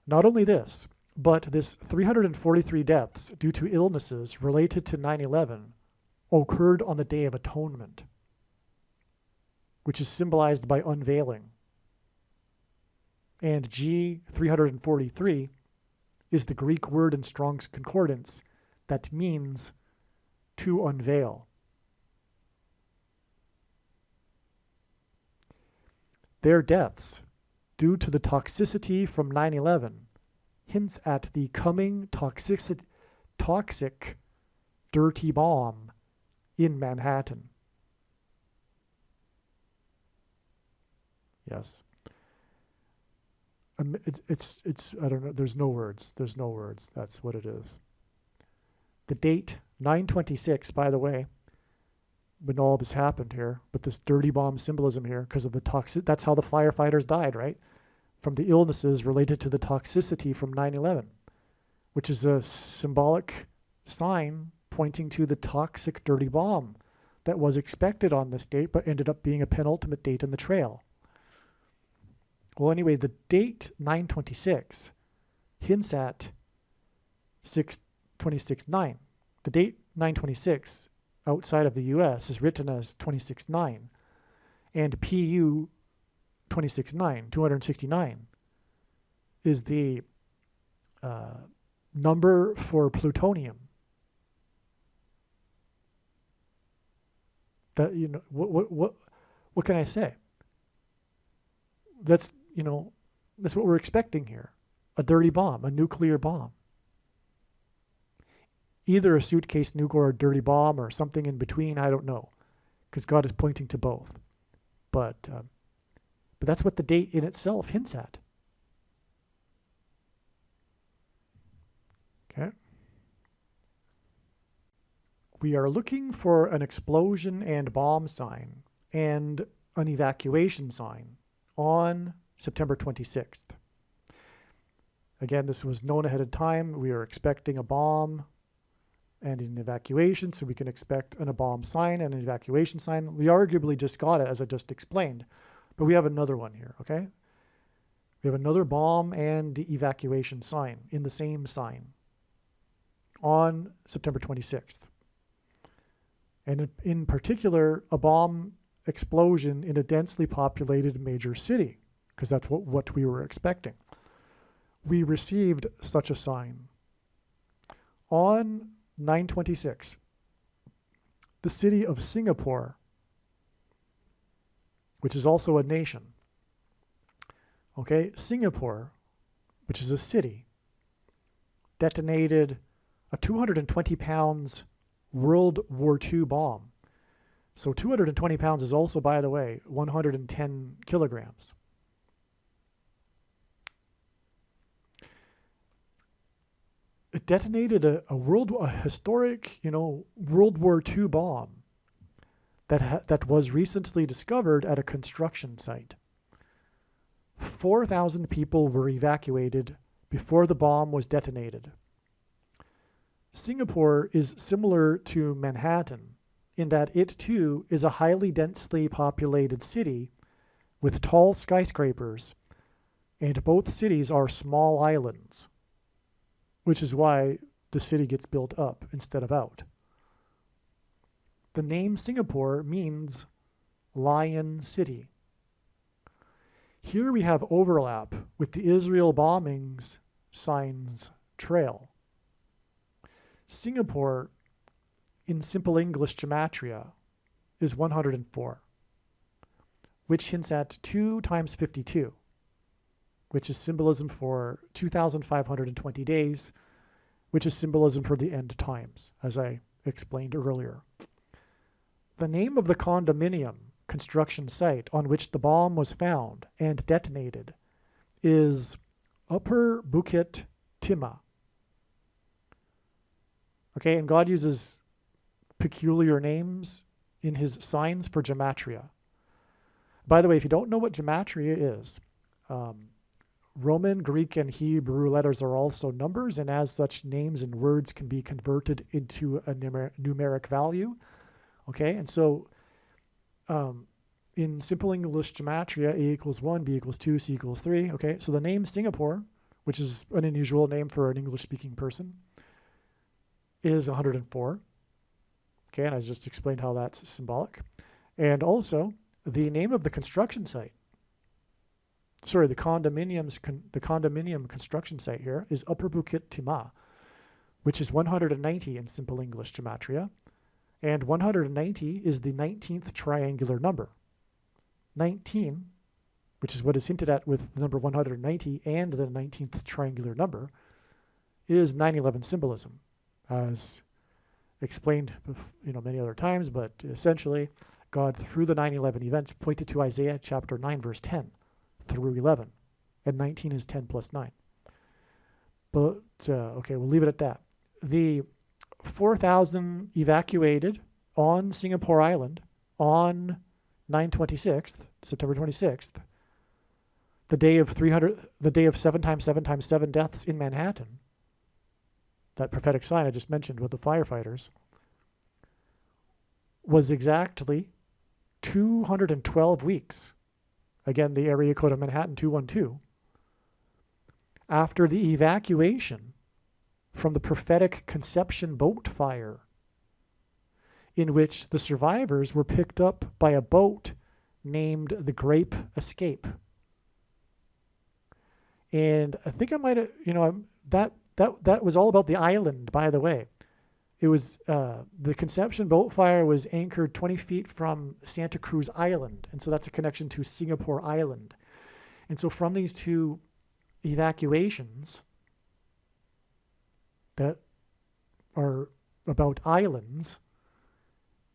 Not only this, but this 343 deaths due to illnesses related to 9/11 occurred on the Day of Atonement, which is symbolized by unveiling. And G343 is the Greek word in Strong's Concordance that means to unveil. Their deaths, due to the toxicity from 9/11, hints at the coming toxic dirty bomb in Manhattan. Yes. It's I don't know, there's no words. That's what it is. The date, 9/26, by the way, when all this happened here, but this dirty bomb symbolism here, because of the toxic, that's how the firefighters died, right? From the illnesses related to the toxicity from 9/11, which is a symbolic sign pointing to the toxic dirty bomb that was expected on this date, but ended up being a penultimate date in the trail. Well, anyway, the date 9/26 hints at 6/26/9. The date 9/26 outside of the US is written as 26/9, and PU 26/9, 269, is the number for plutonium. That, you know, what can I say? That's what we're expecting here. A dirty bomb, a nuclear bomb. Either a suitcase nuke or a dirty bomb or something in between, I don't know. Because God is pointing to both. But that's what the date in itself hints at. Okay. We are looking for an explosion and bomb sign and an evacuation sign on September 26th. Again, this was known ahead of time. We are expecting a bomb and an evacuation, so we can expect a bomb sign and an evacuation sign. We arguably just got it, as I just explained, but we have another one here, okay? We have another bomb and evacuation sign in the same sign on September 26th. And in particular, a bomb explosion in a densely populated major city, because that's what we were expecting. We received such a sign. On 9/26, the city of Singapore, which is also a nation, okay, Singapore, which is a city, detonated a 220 pounds World War II bomb. So 220 pounds is also, by the way, 110 kilograms. It detonated a historic, World War II bomb that was recently discovered at a construction site. 4,000 people were evacuated before the bomb was detonated. Singapore is similar to Manhattan in that it too is a highly densely populated city with tall skyscrapers, and both cities are small islands, which is why the city gets built up instead of out. The name Singapore means Lion City. Here we have overlap with the Israel bombings signs trail. Singapore, in simple English gematria, is 104, which hints at 2 times 52, which is symbolism for 2,520 days, which is symbolism for the end times, as I explained earlier. The name of the condominium construction site on which the bomb was found and detonated is Upper Bukit Timah. Okay, and God uses peculiar names in his signs for gematria. By the way, if you don't know what gematria is, Roman, Greek, and Hebrew letters are also numbers, and as such, names and words can be converted into a numeric value. Okay, and so in simple English gematria, A equals 1, B equals 2, C equals 3. Okay, so the name Singapore, which is an unusual name for an English-speaking person, is 104. Okay, and I just explained how that's symbolic. And also, the name of the construction site, the condominium construction site here is Upper Bukit Timah, which is 190 in simple English gematria. And 190 is the 19th triangular number. 19, which is what is hinted at with the number 190 and the 19th triangular number, is 9/11 symbolism, as explained many other times, but essentially God, through the 9/11 events, pointed to Isaiah chapter 9, verse 10 through 11, and 19 is 10 plus 9. But, okay, we'll leave it at that. The 4,000 evacuated on Singapore Island on September 26th, the day of 7 times 7 times 7 deaths in Manhattan, that prophetic sign I just mentioned with the firefighters, was exactly 212 weeks. Again, the area code of Manhattan 212. After the evacuation from the prophetic Conception boat fire, in which the survivors were picked up by a boat named the Grape Escape. And I think I might have, that was all about the island, by the way. It was, the Conception boat fire was anchored 20 feet from Santa Cruz Island. And so that's a connection to Singapore Island. And so from these two evacuations that are about islands,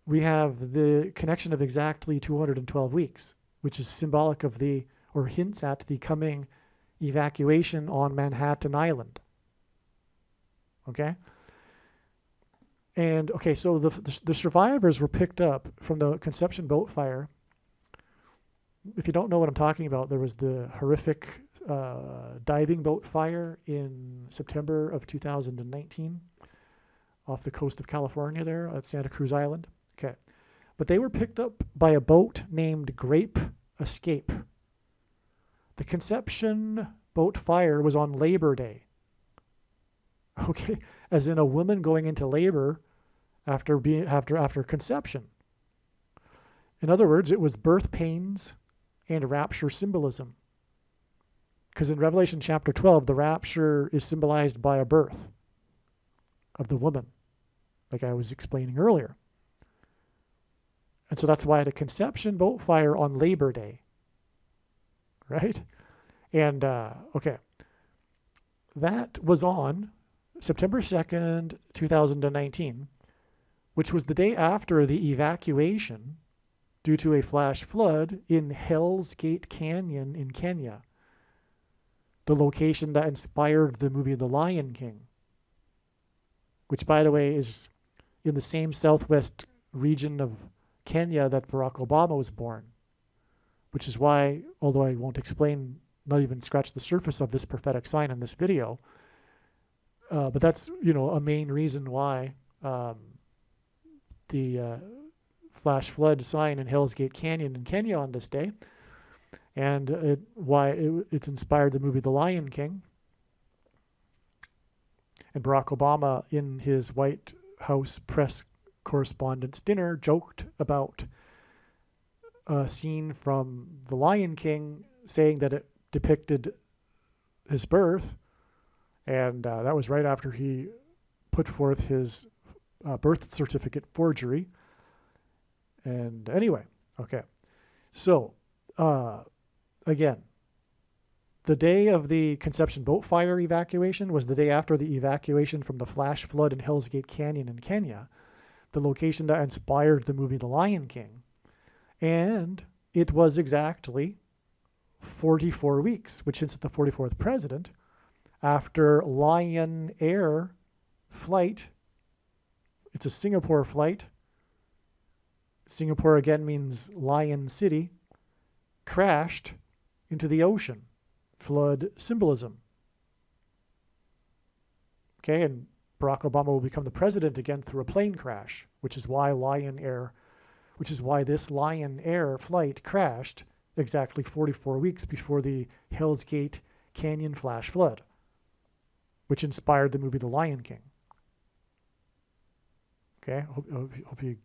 we have the connection of exactly 212 weeks, which is symbolic of or hints at the coming evacuation on Manhattan Island. Okay? And, okay, so the survivors were picked up from the Conception boat fire. If you don't know what I'm talking about, there was the horrific diving boat fire in September of 2019 off the coast of California there at Santa Cruz Island. Okay. But they were picked up by a boat named Grape Escape. The Conception boat fire was on Labor Day. Okay, as in a woman going into labor after conception. In other words, it was birth pains and rapture symbolism. Because in Revelation chapter 12, the rapture is symbolized by a birth of the woman, like I was explaining earlier. And so that's why the Conception boat fire on Labor Day. Right? And, okay. That was on September 2nd, 2019, which was the day after the evacuation due to a flash flood in Hell's Gate Canyon in Kenya, the location that inspired the movie The Lion King, which, by the way, is in the same southwest region of Kenya that Barack Obama was born, which is why, although I won't explain, not even scratch the surface of this prophetic sign in this video, but that's, a main reason why the flash flood sign in Hell's Gate Canyon in Kenya on this day, and it's inspired the movie The Lion King. And Barack Obama, in his White House press correspondence dinner, joked about a scene from The Lion King, saying that it depicted his birth, and that was right after he put forth his birth certificate forgery. And anyway, okay. So, again, the day of the Conception boat fire evacuation was the day after the evacuation from the flash flood in Hell's Gate Canyon in Kenya, the location that inspired the movie The Lion King. And it was exactly 44 weeks, which hints at the 44th president, after Lion Air flight. It's a Singapore flight. Singapore again means Lion City, crashed into the ocean. Flood symbolism. Okay, and Barack Obama will become the president again through a plane crash, which is why this Lion Air flight crashed exactly 44 weeks before the Hell's Gate Canyon flash flood, which inspired the movie The Lion King. Okay, hope you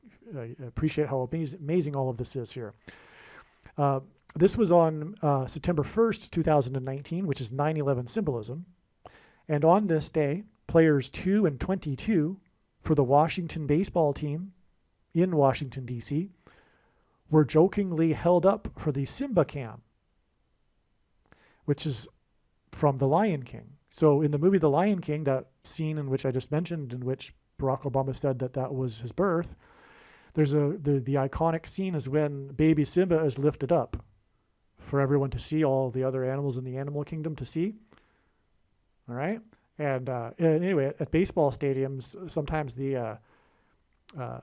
appreciate how amazing all of this is here. This was on September 1st, 2019, which is 9/11 symbolism. And on this day, players 2 and 22 for the Washington baseball team in Washington, D.C., were jokingly held up for the Simba cam, which is from The Lion King. So in the movie The Lion King, that scene in which I just mentioned, in which Barack Obama said that that was his birth, there's the iconic scene is when baby Simba is lifted up for everyone to see, all the other animals in the animal kingdom to see. All right? And anyway, at baseball stadiums, sometimes the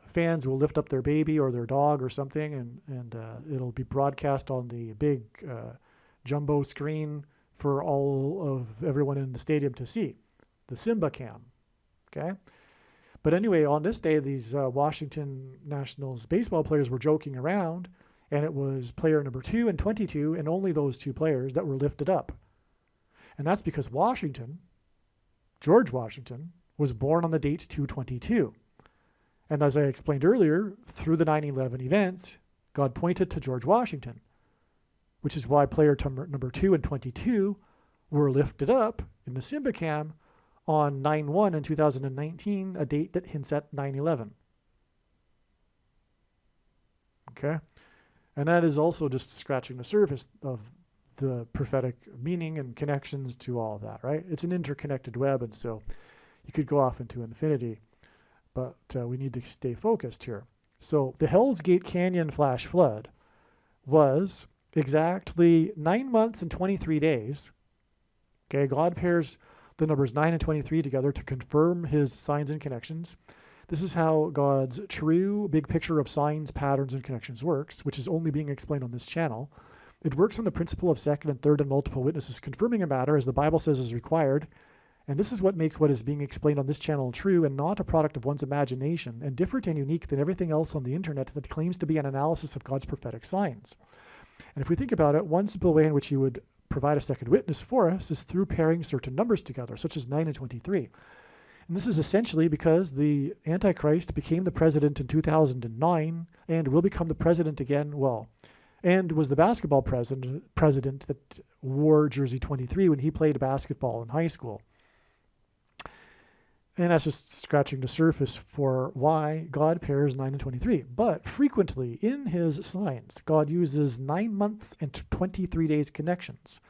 fans will lift up their baby or their dog or something, and it'll be broadcast on the big jumbo screen for all of everyone in the stadium to see, the Simba cam. Okay? But anyway, on this day, these Washington Nationals baseball players were joking around, and it was player number 2 and 22, and only those two players that were lifted up. And that's because George Washington, was born on the date 2/22. And as I explained earlier, through the 9/11 events, God pointed to George Washington, which is why player number 2 and 22 were lifted up in the Simba cam on 9/1 in 2019, a date that hints at 9/11. Okay? And that is also just scratching the surface of the prophetic meaning and connections to all of that, right? It's an interconnected web, and so you could go off into infinity, but we need to stay focused here. So the Hell's Gate Canyon flash flood was exactly 9 months and 23 days. Okay, God pairs the numbers 9 and 23 together to confirm his signs and connections. This is how God's true big picture of signs, patterns, and connections works, which is only being explained on this channel. It works on the principle of second and third and multiple witnesses confirming a matter as the Bible says is required. And this is what makes what is being explained on this channel true and not a product of one's imagination, and different and unique than everything else on the internet that claims to be an analysis of God's prophetic signs. And if we think about it, one simple way in which he would provide a second witness for us is through pairing certain numbers together, such as 9 and 23. And this is essentially because the Antichrist became the president in 2009 and will become the president again, and was the basketball president that wore jersey 23 when he played basketball in high school. And that's just scratching the surface for why God pairs 9 and 23. But frequently in his signs, God uses 9 months and 23 days connections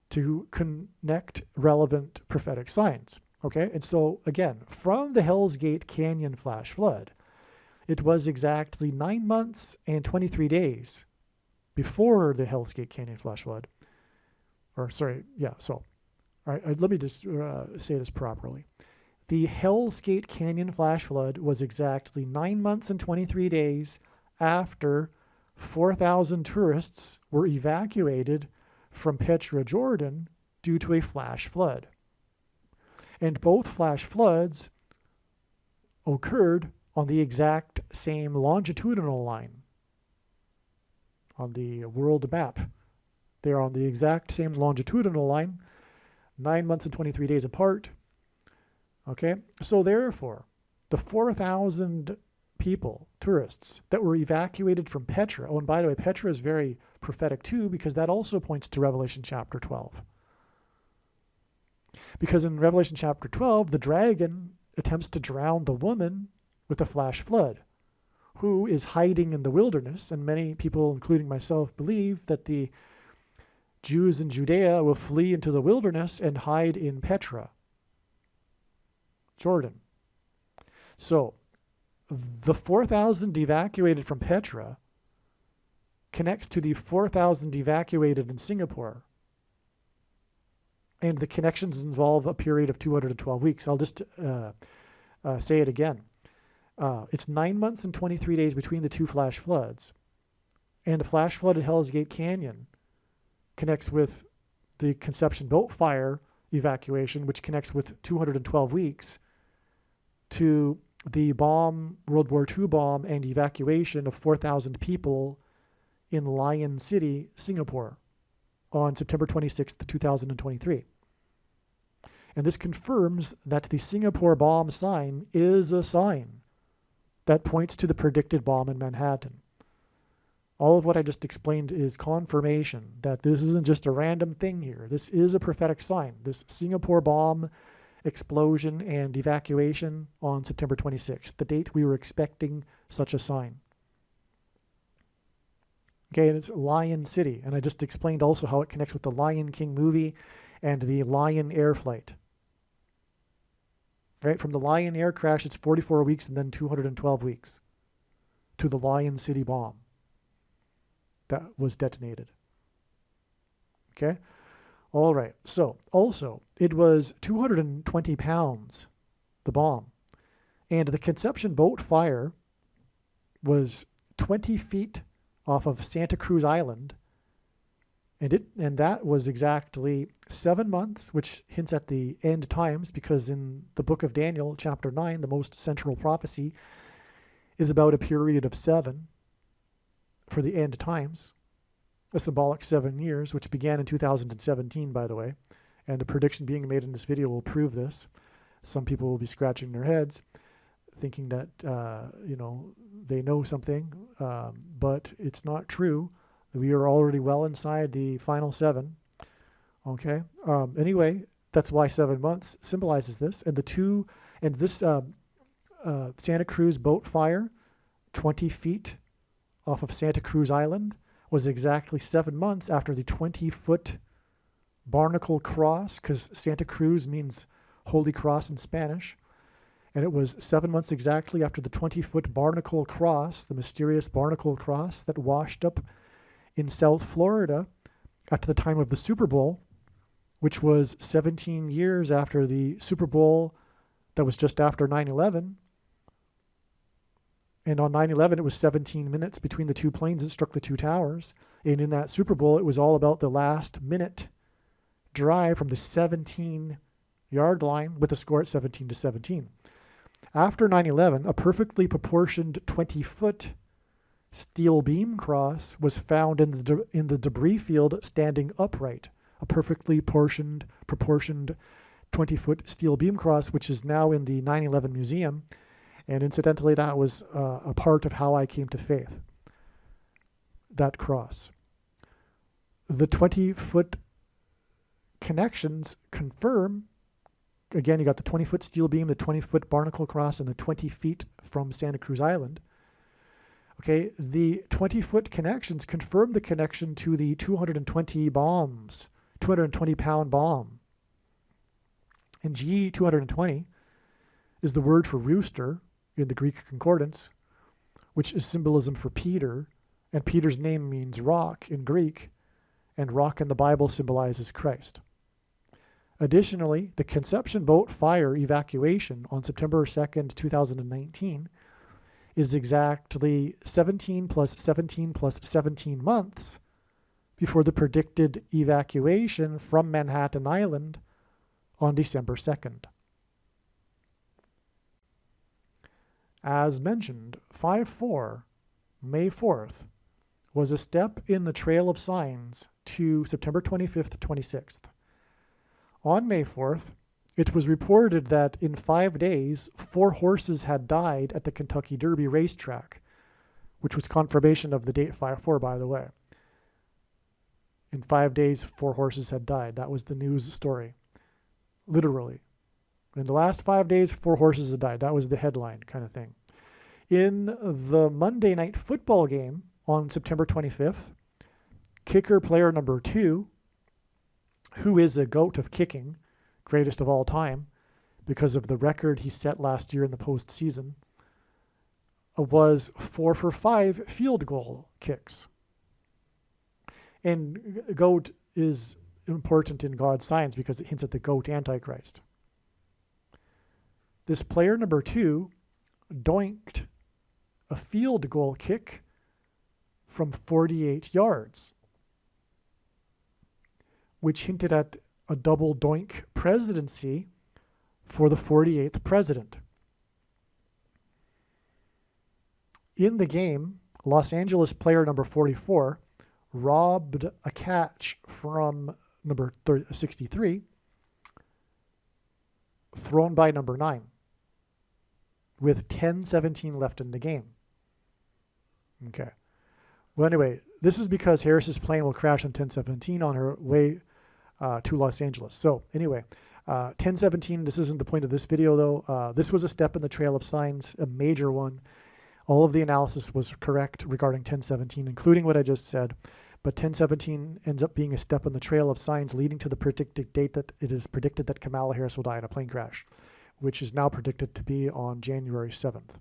to connect relevant prophetic signs. Okay, and so again, from the Hell's Gate Canyon flash flood, it was exactly 9 months and 23 days before the Hell's Gate Canyon flash flood. All right, let me just say this properly. The Hell's Gate Canyon flash flood was exactly 9 months and 23 days after 4,000 tourists were evacuated from Petra, Jordan, due to a flash flood. And both flash floods occurred on the exact same longitudinal line on the world map. They're on the exact same longitudinal line, 9 months and 23 days apart. Okay, so therefore, the 4,000 people, tourists, that were evacuated from Petra, and by the way, Petra is very prophetic too, because that also points to Revelation chapter 12. Because in Revelation chapter 12, the dragon attempts to drown the woman with a flash flood, who is hiding in the wilderness, and many people, including myself, believe that the Jews in Judea will flee into the wilderness and hide in Petra, Jordan. So the 4,000 evacuated from Petra connects to the 4,000 evacuated in Singapore. And the connections involve a period of 212 weeks. I'll just say it again. It's 9 months and 23 days between the two flash floods. And the flash flood at Hell's Gate Canyon connects with the Conception boat fire evacuation, which connects with 212 weeks to the bomb, World War II bomb, and evacuation of 4,000 people in Lion City, Singapore, on September 26th, 2023. And this confirms that the Singapore bomb sign is a sign that points to the predicted bomb in Manhattan. All of what I just explained is confirmation that this isn't just a random thing here. This is a prophetic sign. This Singapore bomb explosion and evacuation on September 26th, the date we were expecting such a sign. Okay, and it's Lion City. And I just explained also how it connects with the Lion King movie and the Lion Air flight. Right, from the Lion Air crash, it's 44 weeks and then 212 weeks to the Lion City bomb that was detonated. Okay? All right. So, also, it was 220 pounds, the bomb. And the Conception boat fire was 20 feet off of Santa Cruz Island. And that was exactly 7 months, which hints at the end times, because in the book of Daniel, chapter 9, the most central prophecy is about a period of 7 for the end times, a symbolic 7 years, which began in 2017, by the way. And a prediction being made in this video will prove this. Some people will be scratching their heads, thinking that, they know something, but it's not true. We are already well inside the final 7. Okay. Anyway, that's why 7 months symbolizes this. And this Santa Cruz boat fire, 20 feet off of Santa Cruz Island, was exactly 7 months after the 20-foot barnacle cross, because Santa Cruz means Holy Cross in Spanish. And it was 7 months exactly after the 20-foot barnacle cross, the mysterious barnacle cross that washed up in South Florida at the time of the Super Bowl, which was 17 years after the Super Bowl that was just after 9/11. And on 9/11, it was 17 minutes between the two planes that struck the two towers. And in that Super Bowl, it was all about the last minute drive from the 17-yard line with the score at 17-17. After 9/11, a perfectly proportioned 20-foot steel beam cross was found in the debris field standing upright. A perfectly proportioned 20-foot steel beam cross, which is now in the 9/11 museum. And incidentally, that was a part of how I came to faith, that cross. The 20-foot connections confirm, again, you got the 20-foot steel beam, the 20-foot barnacle cross, and the 20 feet from Santa Cruz Island. Okay, the 20-foot connections confirm the connection to the 220-pound bomb. And G220 is the word for rooster in the Greek concordance, which is symbolism for Peter, and Peter's name means rock in Greek, and rock in the Bible symbolizes Christ. Additionally, the Conception boat fire evacuation on September 2nd, 2019 is exactly 17 plus 17 plus 17 months before the predicted evacuation from Manhattan Island on December 2nd. As mentioned, 5/4, May 4th, was a step in the trail of signs to September 25th, 26th. On May 4th, it was reported that in 5 days, 4 horses had died at the Kentucky Derby racetrack, which was confirmation of the date 5/4, by the way. In 5 days, 4 horses had died. That was the news story. Literally. In the last 5 days, 4 horses had died. That was the headline kind of thing. In the Monday night football game on September 25th, kicker player number 2, who is a goat of kicking, greatest of all time, because of the record he set last year in the postseason, was 4 for 5 field goal kicks. And goat is important in God's science because it hints at the goat antichrist. This player number 2 doinked a field goal kick from 48 yards, which hinted at a double doink presidency for the 48th president. In the game, Los Angeles player number 44 robbed a catch from number 63, thrown by number 9. with 10:17 left in the game. Okay. Well, anyway, this is because Harris's plane will crash on 10:17 on her way to Los Angeles. So anyway, 10:17, this isn't the point of this video though. This was a step in the trail of signs, a major one. All of the analysis was correct regarding 10:17, including what I just said. But 10:17 ends up being a step in the trail of signs leading to the predicted date that it is predicted that Kamala Harris will die in a plane crash, which is now predicted to be on January 7th.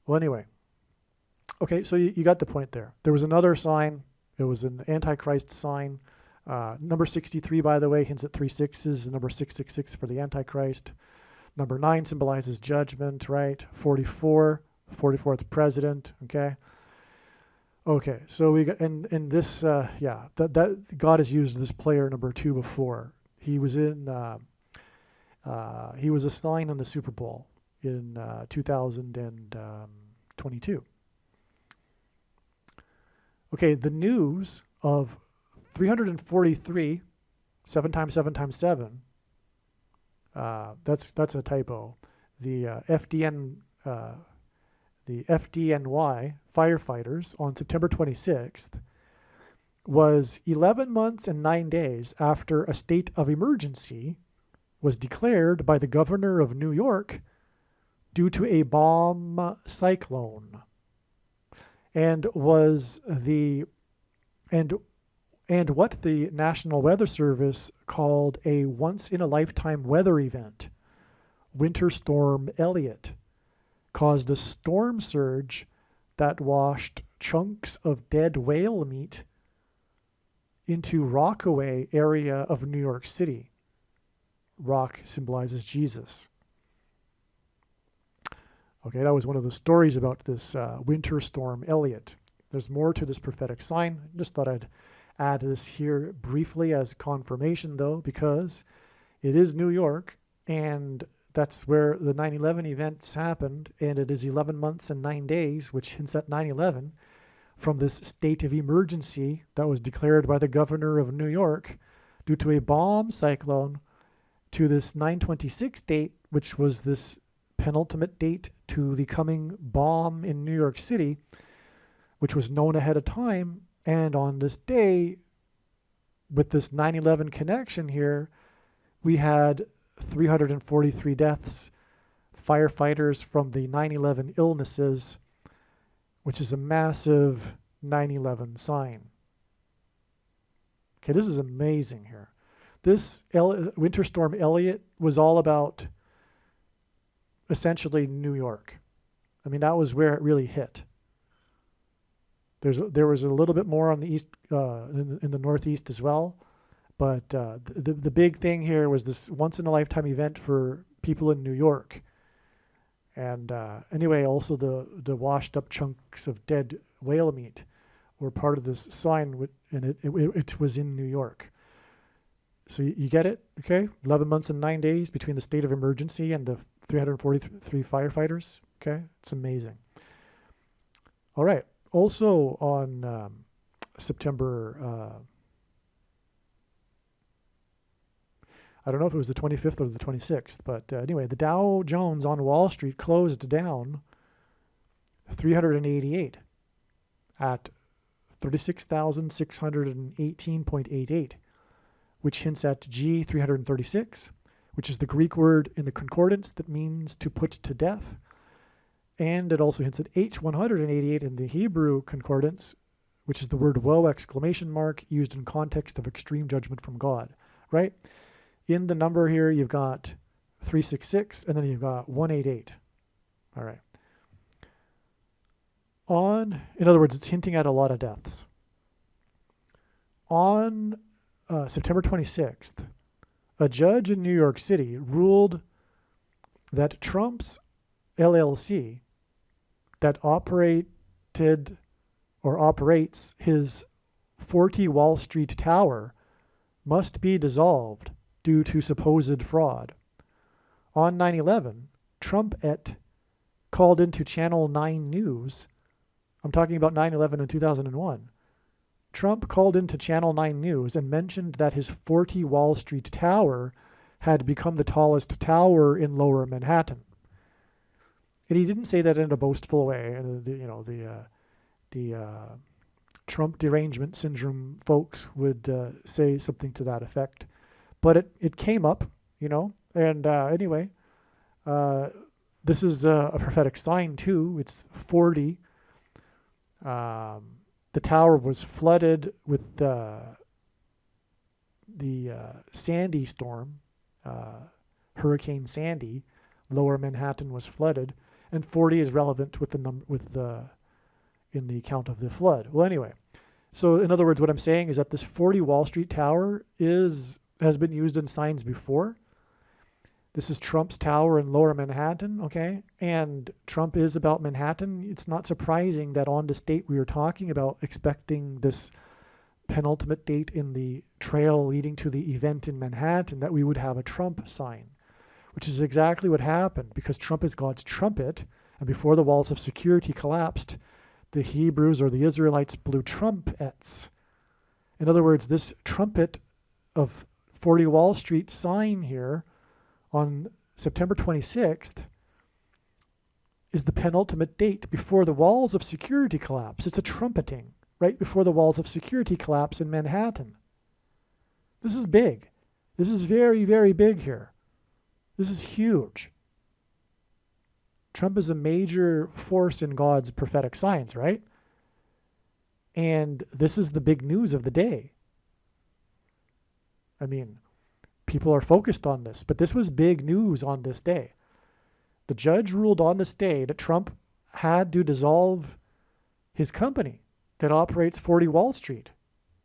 Well, anyway. Okay, so you got the point there. There was another sign. It was an Antichrist sign. Number 63, by the way, hints at 3 6s. Number 666 for the Antichrist. Number 9 symbolizes judgment, right? 44, 44th president, okay? Okay, so we got, and this, that God has used this player number 2 before. He was he was a sign in the Super Bowl in 2022. Okay, the news of 343, 7 times 7 times 7, that's a typo. The FDNY firefighters on September 26th was 11 months and 9 days after a state of emergency was declared by the governor of New York due to a bomb cyclone. And was and what the National Weather Service called a once-in-a-lifetime weather event, Winter Storm Elliott, caused a storm surge that washed chunks of dead whale meat into Rockaway area of New York City. Rock symbolizes Jesus. Okay, that was one of the stories about this Winter Storm Elliott. There's more to this prophetic sign. Just thought I'd add this here briefly as confirmation, though, because it is New York, and that's where the 9/11 events happened, and it is 11 months and 9 days, which hints at 9/11, from this state of emergency that was declared by the governor of New York due to a bomb cyclone, to this 9/26 date, which was this penultimate date to the coming bomb in New York City, which was known ahead of time. And on this day, with this 9/11 connection here, we had 343 deaths, firefighters from the 9/11 illnesses, which is a massive 9/11 sign. Okay, this is amazing here. This Winter Storm Elliott was all about essentially New York. I mean, that was where it really hit. There was a little bit more on the east, in the northeast as well, but the big thing here was this once-in-a-lifetime event for people in New York. And anyway, also the washed-up chunks of dead whale meat were part of this sign, and it was in New York. So you get it, okay? 11 months and 9 days between the state of emergency and the 343 firefighters, okay? It's amazing. All right. Also on September, I don't know if it was the 25th or the 26th, but anyway, the Dow Jones on Wall Street closed down 388 at 36,618.88, which hints at G336, which is the Greek word in the concordance that means to put to death. And it also hints at H188 in the Hebrew concordance, which is the word woe exclamation mark used in context of extreme judgment from God, right? In the number here, you've got 366, and then you've got 188. All right. In other words, it's hinting at a lot of deaths. On September 26th, a judge in New York City ruled that Trump's LLC that operated or operates his 40 Wall Street Tower must be dissolved due to supposed fraud. On 9/11, Trump called into Channel 9 News. I'm talking about 9/11 in 2001. Trump called into Channel 9 News and mentioned that his 40 Wall Street Tower had become the tallest tower in Lower Manhattan. And he didn't say that in a boastful way. And the Trump derangement syndrome folks would say something to that effect. But it came up, And anyway, this is a prophetic sign too. It's 40. The tower was flooded with the Sandy storm, Hurricane Sandy. Lower Manhattan was flooded, and 40 is relevant with in the account of the flood. Well, anyway, so in other words, what I'm saying is that this 40 Wall Street Tower has been used in signs before. This is Trump's tower in Lower Manhattan, okay? And Trump is about Manhattan. It's not surprising that on this date we were talking about expecting this penultimate date in the trail leading to the event in Manhattan that we would have a Trump sign, which is exactly what happened because Trump is God's trumpet. And before the walls of security collapsed, the Hebrews or the Israelites blew trumpets. In other words, this trumpet of 40 Wall Street sign here on September 26th is the penultimate date before the walls of security collapse. It's a trumpeting right before the walls of security collapse in Manhattan. This is big. This is very, very big here. This is huge. Trump is a major force in God's prophetic signs, right? And this is the big news of the day. I mean, people are focused on this, but this was big news on this day. The judge ruled on this day that Trump had to dissolve his company that operates 40 Wall Street,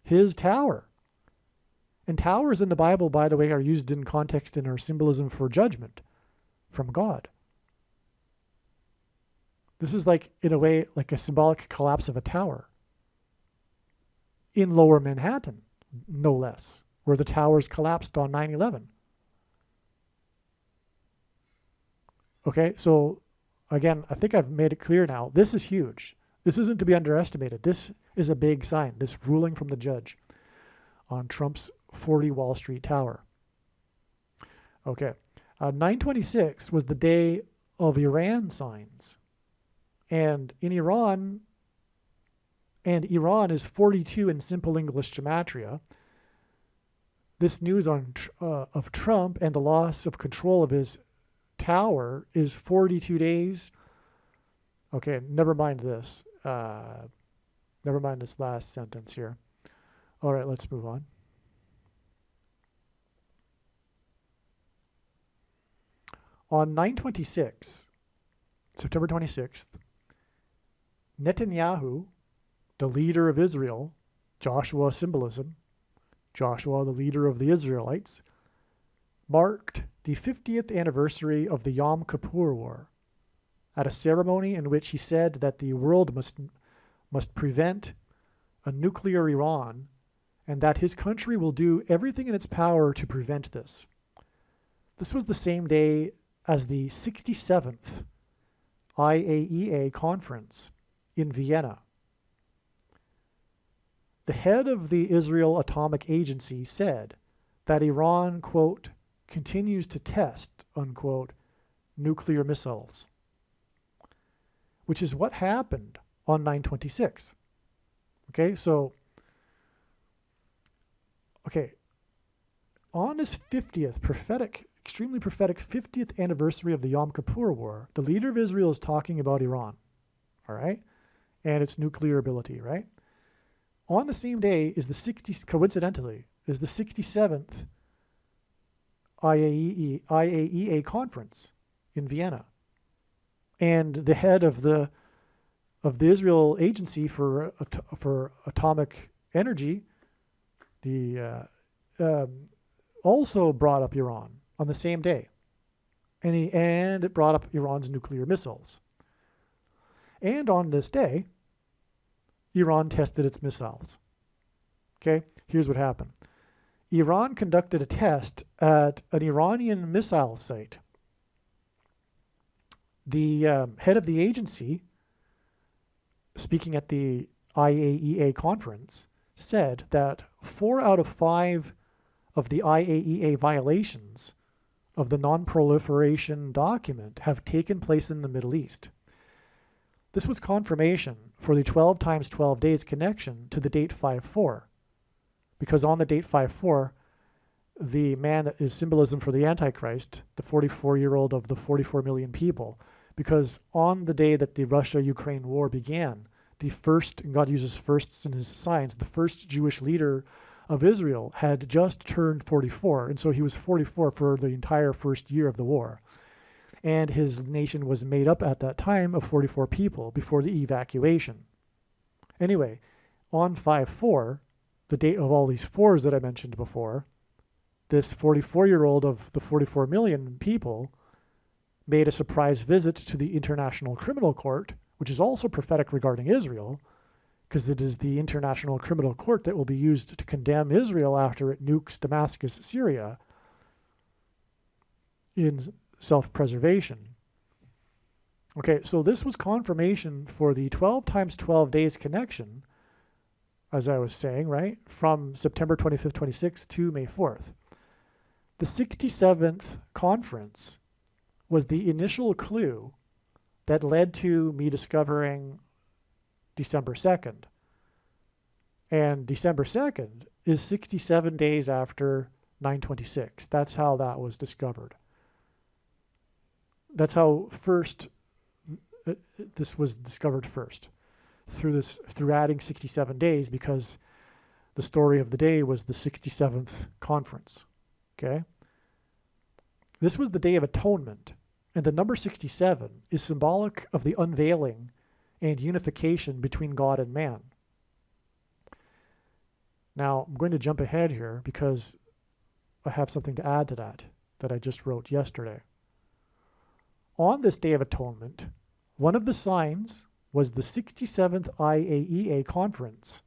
his tower. And towers in the Bible, by the way, are used in context in our symbolism for judgment from God. This is like, in a way, like a symbolic collapse of a tower in Lower Manhattan, no less, where the towers collapsed on 9/11. Okay, so again, I think I've made it clear now. This is huge. This isn't to be underestimated. This is a big sign, this ruling from the judge on Trump's 40 Wall Street Tower. Okay, 9/26 was the day of Iran signs. And in Iran, and Iran is 42 in simple English gematria, this news of Trump and the loss of control of his tower is 42 days. Okay, never mind this. Never mind this last sentence here. All right, let's move on. On 9/26, September 26th, Netanyahu, the leader of Israel, Joshua symbolism, Joshua, the leader of the Israelites, marked the 50th anniversary of the Yom Kippur War at a ceremony in which he said that the world must prevent a nuclear Iran and that his country will do everything in its power to prevent this. This was the same day as the 67th IAEA conference in Vienna. The head of the Israel Atomic Agency said that Iran, quote, continues to test, unquote, nuclear missiles, which is what happened on 9/26. Okay, so, on this 50th extremely prophetic 50th anniversary of the Yom Kippur War, the leader of Israel is talking about Iran, all right, and its nuclear ability, right? On the same day is coincidentally, is the 67th IAEA conference in Vienna. And the head of the Israel Agency for Atomic Energy, also brought up Iran on the same day. And it brought up Iran's nuclear missiles. And on this day, Iran tested its missiles. Okay, here's what happened. Iran conducted a test at an Iranian missile site. The head of the agency, speaking at the IAEA conference, said that 4 out of 5 of the IAEA violations of the non-proliferation document have taken place in the Middle East. This was confirmation for the 12 times 12 days connection to the date 5-4, because on the date 5-4, the man is symbolism for the Antichrist, the 44-year-old of the 44 million people, because on the day that the Russia-Ukraine war began, the first, and God uses firsts in his signs, the first Jewish leader of Israel had just turned 44, and so he was 44 for the entire first year of the war. And his nation was made up at that time of 44 people before the evacuation. Anyway, on 5-4, the date of all these fours that I mentioned before, this 44-year-old of the 44 million people made a surprise visit to the International Criminal Court, which is also prophetic regarding Israel, because it is the International Criminal Court that will be used to condemn Israel after it nukes Damascus, Syria, in self-preservation. Okay, so this was confirmation for the 12 times 12 days connection, as I was saying, right, from September 25th, 26th to May 4th. The 67th conference was the initial clue that led to me discovering December 2nd. And December 2nd is 67 days after 9/26. That's how that was discovered. That's how this was discovered first, through adding 67 days, because the story of the day was the 67th conference. Okay? This was the Day of Atonement, and the number 67 is symbolic of the unveiling and unification between God and man. Now, I'm going to jump ahead here because I have something to add to that I just wrote yesterday. On this Day of Atonement, one of the signs was the 67th IAEA conference.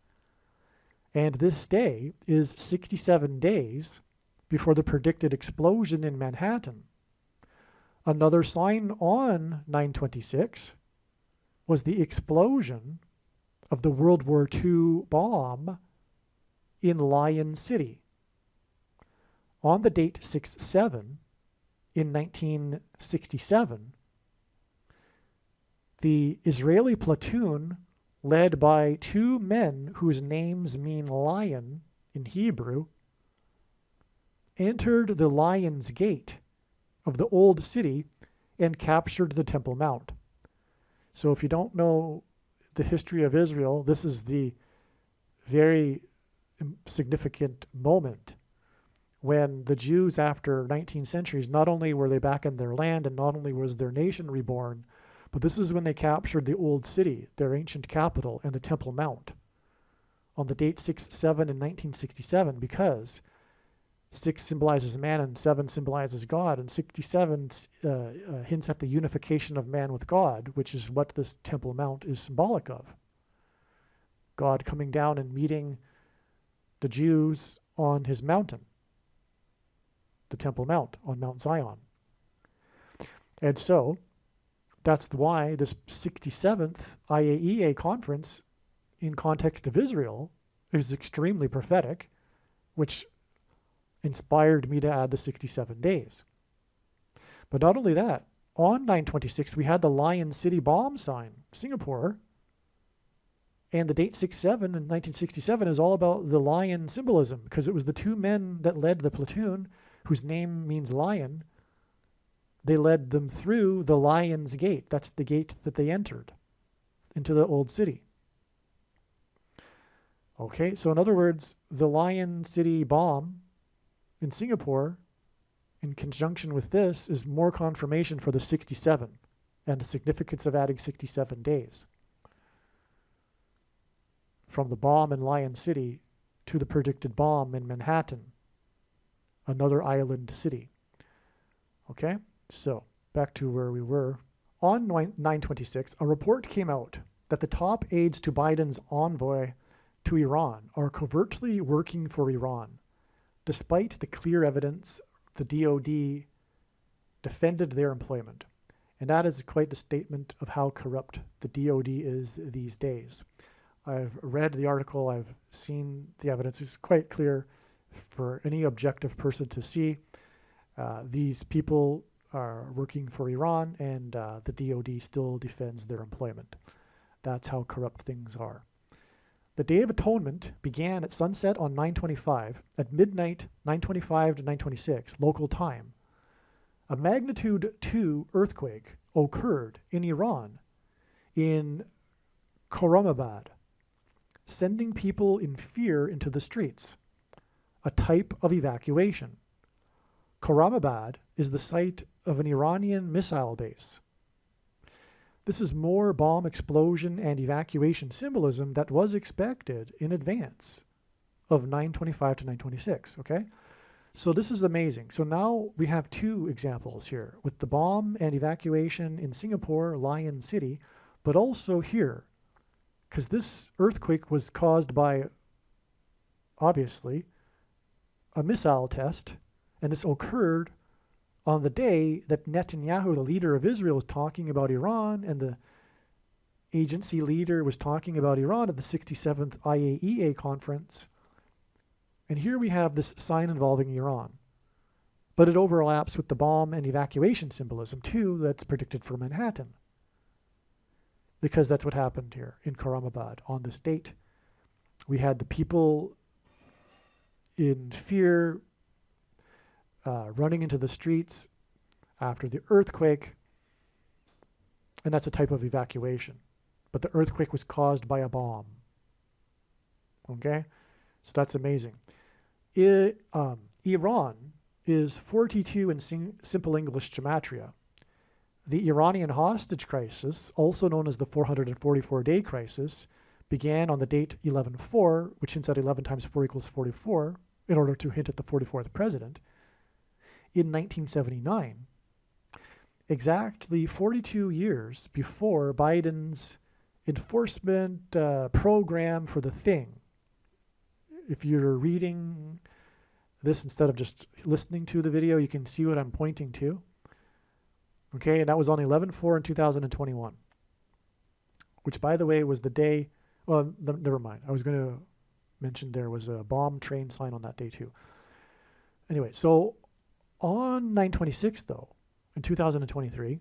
And this day is 67 days before the predicted explosion in Manhattan. Another sign on 9/26 was the explosion of the World War II bomb in Lion City. On the date 6/7 in 1967, the Israeli platoon, led by two men whose names mean lion in Hebrew, entered the Lion's Gate of the Old City and captured the Temple Mount. So if you don't know the history of Israel, this is the very significant moment when the Jews, after 19 centuries, not only were they back in their land and not only was their nation reborn, but this is when they captured the Old City, their ancient capital, and the Temple Mount on the date 6/7 in 1967, because 6 symbolizes man and 7 symbolizes God, and 67 hints at the unification of man with God, which is what this Temple Mount is symbolic of. God coming down and meeting the Jews on his mountain, the Temple Mount on Mount Zion. And so that's why this 67th IAEA conference, in context of Israel, is extremely prophetic, which inspired me to add the 67 days. But not only that, on 9/26, we had the Lion City bomb sign, Singapore, and the date 6/7 in 1967 is all about the lion symbolism, because it was the two men that led the platoon, whose name means lion. They led them through the Lion's Gate. That's the gate that they entered into the Old City. Okay, so in other words, the Lion City bomb in Singapore, in conjunction with this, is more confirmation for the 67 and the significance of adding 67 days. From the bomb in Lion City to the predicted bomb in Manhattan, another island city. Okay, so back to where we were. On 9/26, a report came out that the top aides to Biden's envoy to Iran are covertly working for Iran, despite the clear evidence the DOD defended their employment. And that is quite a statement of how corrupt the DOD is these days. I've read the article, I've seen the evidence. It's quite clear for any objective person to see These people are working for Iran, and the DoD still defends their employment. That's how corrupt things are. The Day of Atonement began at sunset on 9/25, at midnight 9/25 to 9/26 local time. A magnitude 2 earthquake occurred in Iran, in Khorramabad, sending people in fear into the streets, a type of evacuation. Khorramabad is the site of an Iranian missile base. This is more bomb explosion and evacuation symbolism that was expected in advance of 9/25 to 9/26, okay? So this is amazing. So now we have two examples here with the bomb and evacuation in Singapore, Lion City, but also here, because this earthquake was caused by, obviously, a missile test, and this occurred on the day that Netanyahu, the leader of Israel, was talking about Iran, and the agency leader was talking about Iran at the 67th IAEA conference. And here we have this sign involving Iran. But it overlaps with the bomb and evacuation symbolism, too, that's predicted for Manhattan. Because that's what happened here in Khorramabad on this date. We had the people in fear running into the streets after the earthquake, and that's a type of evacuation. But the earthquake was caused by a bomb. Okay? So that's amazing. Iran is 42 in simple English gematria. The Iranian hostage crisis, also known as the 444-day crisis, began on the date 11/4, which hints at 11 times 4 equals 44, in order to hint at the 44th president, in 1979, exactly 42 years before Biden's enforcement program for the thing. If you're reading this instead of just listening to the video, you can see what I'm pointing to. Okay, and that was on 11/4 in 2021, which, by the way, was the day, well, never mind. I was going to mention there was a bomb train sign on that day too. Anyway, so on 9/26, though, in 2023,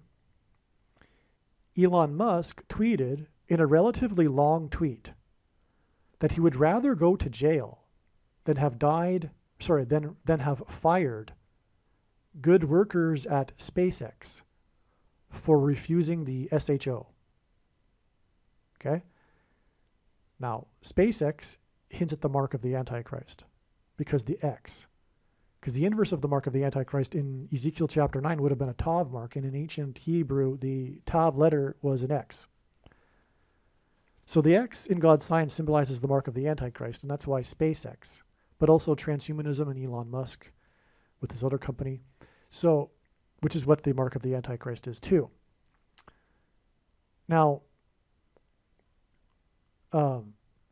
Elon Musk tweeted in a relatively long tweet that he would rather go to jail than have fired good workers at SpaceX for refusing the SHO. Okay? Now, SpaceX hints at the mark of the Antichrist because the inverse of the mark of the Antichrist in Ezekiel chapter 9 would have been a Tav mark, and in ancient Hebrew, the Tav letter was an X. So the X in God's sign symbolizes the mark of the Antichrist, and that's why SpaceX, but also transhumanism and Elon Musk with his other company, so which is what the mark of the Antichrist is too. Now,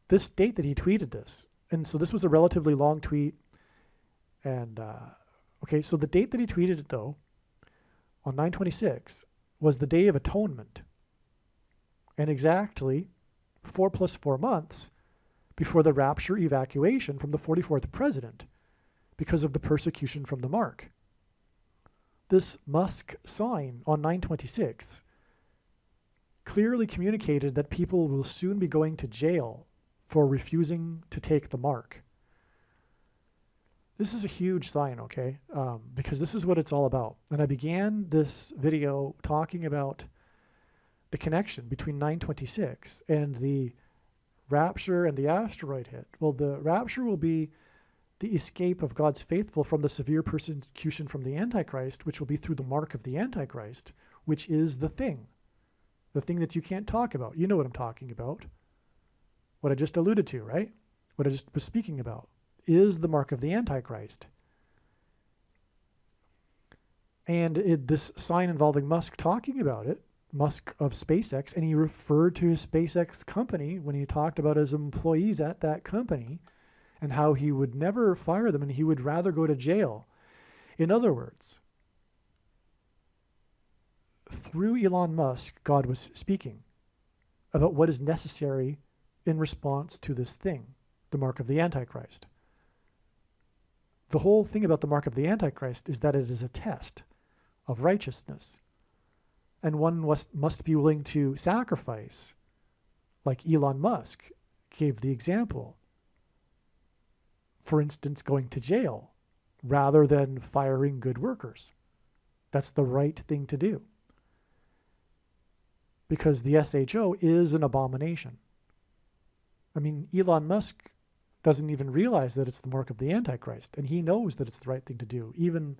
this date that he tweeted this, and so this was a relatively long tweet, and okay, so the date that he tweeted it, though, on 9/26, was the Day of Atonement, and exactly 4 + 4 months before the rapture evacuation from the 44th president because of the persecution from the mark. This Musk sign on 9/26 clearly communicated that people will soon be going to jail for refusing to take the mark. This is a huge sign, okay? Because this is what it's all about. And I began this video talking about the connection between 9/26 and the rapture and the asteroid hit. Well, the rapture will be the escape of God's faithful from the severe persecution from the Antichrist, which will be through the mark of the Antichrist, which is the thing that you can't talk about. You know what I'm talking about. What I just alluded to, right? What I just was speaking about is the mark of the Antichrist. And this sign involving Musk talking about it, Musk of SpaceX, and he referred to his SpaceX company when he talked about his employees at that company and how he would never fire them and he would rather go to jail. In other words, through Elon Musk, God was speaking about what is necessary in response to this thing, the mark of the Antichrist. The whole thing about the mark of the Antichrist is that it is a test of righteousness. And one must be willing to sacrifice, like Elon Musk gave the example. For instance, going to jail rather than firing good workers. That's the right thing to do. Because the SHO is an abomination. I mean, Elon Musk doesn't even realize that it's the mark of the Antichrist, and he knows that it's the right thing to do, even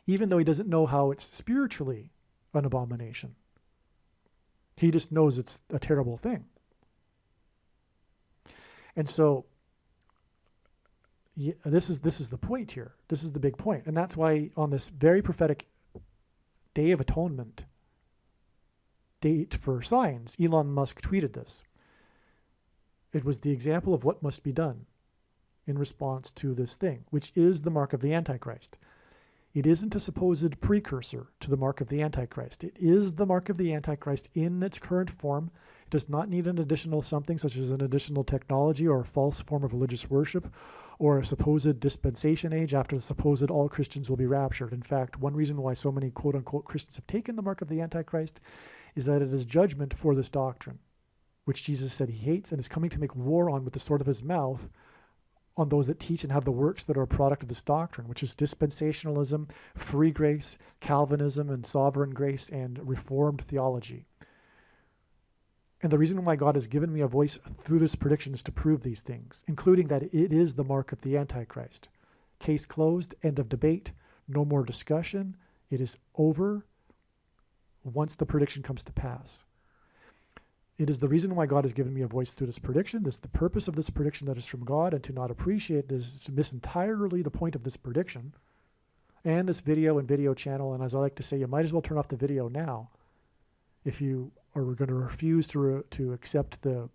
though he doesn't know how it's spiritually an abomination. He just knows it's a terrible thing. And so, this is the point here. This is the big point. And that's why on this very prophetic Day of Atonement date for signs, Elon Musk tweeted this. It was the example of what must be done in response to this thing, which is the mark of the Antichrist. It isn't a supposed precursor to the mark of the Antichrist. It is the mark of the Antichrist in its current form. It does not need an additional something such as an additional technology or a false form of religious worship or a supposed dispensation age after the supposed all Christians will be raptured. In fact, one reason why so many quote-unquote Christians have taken the mark of the Antichrist is that it is judgment for this doctrine, which Jesus said he hates and is coming to make war on with the sword of his mouth on those that teach and have the works that are a product of this doctrine, which is dispensationalism, free grace, Calvinism, and sovereign grace, and reformed theology. And the reason why God has given me a voice through this prediction is to prove these things, including that it is the mark of the Antichrist. Case closed, end of debate, no more discussion. It is over once the prediction comes to pass. It is the reason why God has given me a voice through this prediction. This is the purpose of this prediction that is from God, and to not appreciate this is to miss entirely the point of this prediction and this video and video channel. And as I like to say, you might as well turn off the video now if you are going to refuse to accept the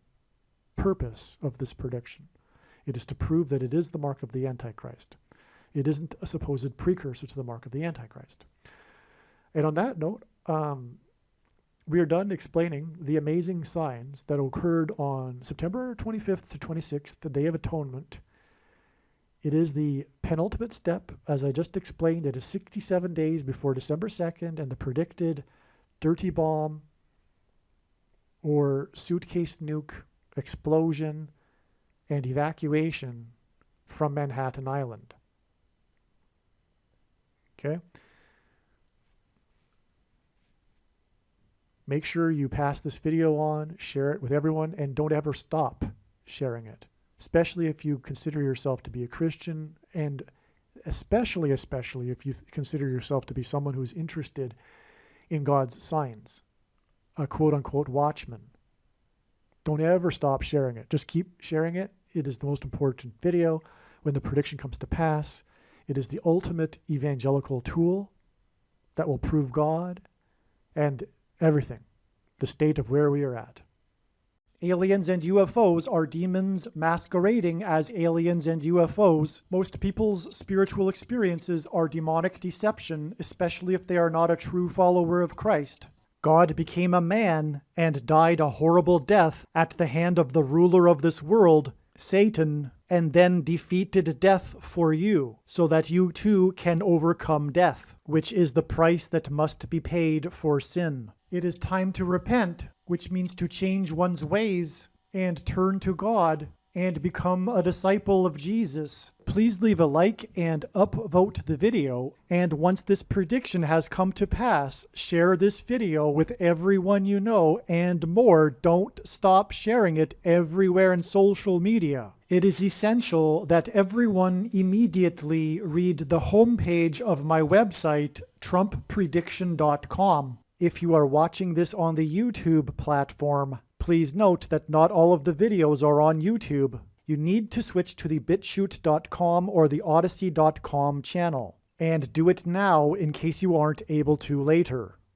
purpose of this prediction. It is to prove that it is the mark of the Antichrist. It isn't a supposed precursor to the mark of the Antichrist. And on that note, we are done explaining the amazing signs that occurred on September 25th to 26th, the Day of Atonement. It is the penultimate step. As I just explained, it is 67 days before December 2nd and the predicted dirty bomb or suitcase nuke explosion and evacuation from Manhattan Island. Okay? Make sure you pass this video on, share it with everyone, and don't ever stop sharing it, especially if you consider yourself to be a Christian, and especially if you consider yourself to be someone who's interested in God's signs, a quote-unquote watchman. Don't ever stop sharing it. Just keep sharing it. It is the most important video when the prediction comes to pass. It is the ultimate evangelical tool that will prove God and everything, the state of where we are at. Aliens and UFOs are demons masquerading as aliens and UFOs. Most people's spiritual experiences are demonic deception, especially if they are not a true follower of Christ. God became a man and died a horrible death at the hand of the ruler of this world, Satan, and then defeated death for you, so that you too can overcome death, which is the price that must be paid for sin. It is time to repent, which means to change one's ways and turn to God and become a disciple of Jesus. Please leave a like and upvote the video. And once this prediction has come to pass, share this video with everyone you know and more. Don't stop sharing it everywhere in social media. It is essential that everyone immediately read the homepage of my website, TrumpPrediction.com. If you are watching this on the YouTube platform, please note that not all of the videos are on YouTube. You need to switch to the BitChute.com or the Odyssey.com channel. And do it now in case you aren't able to later.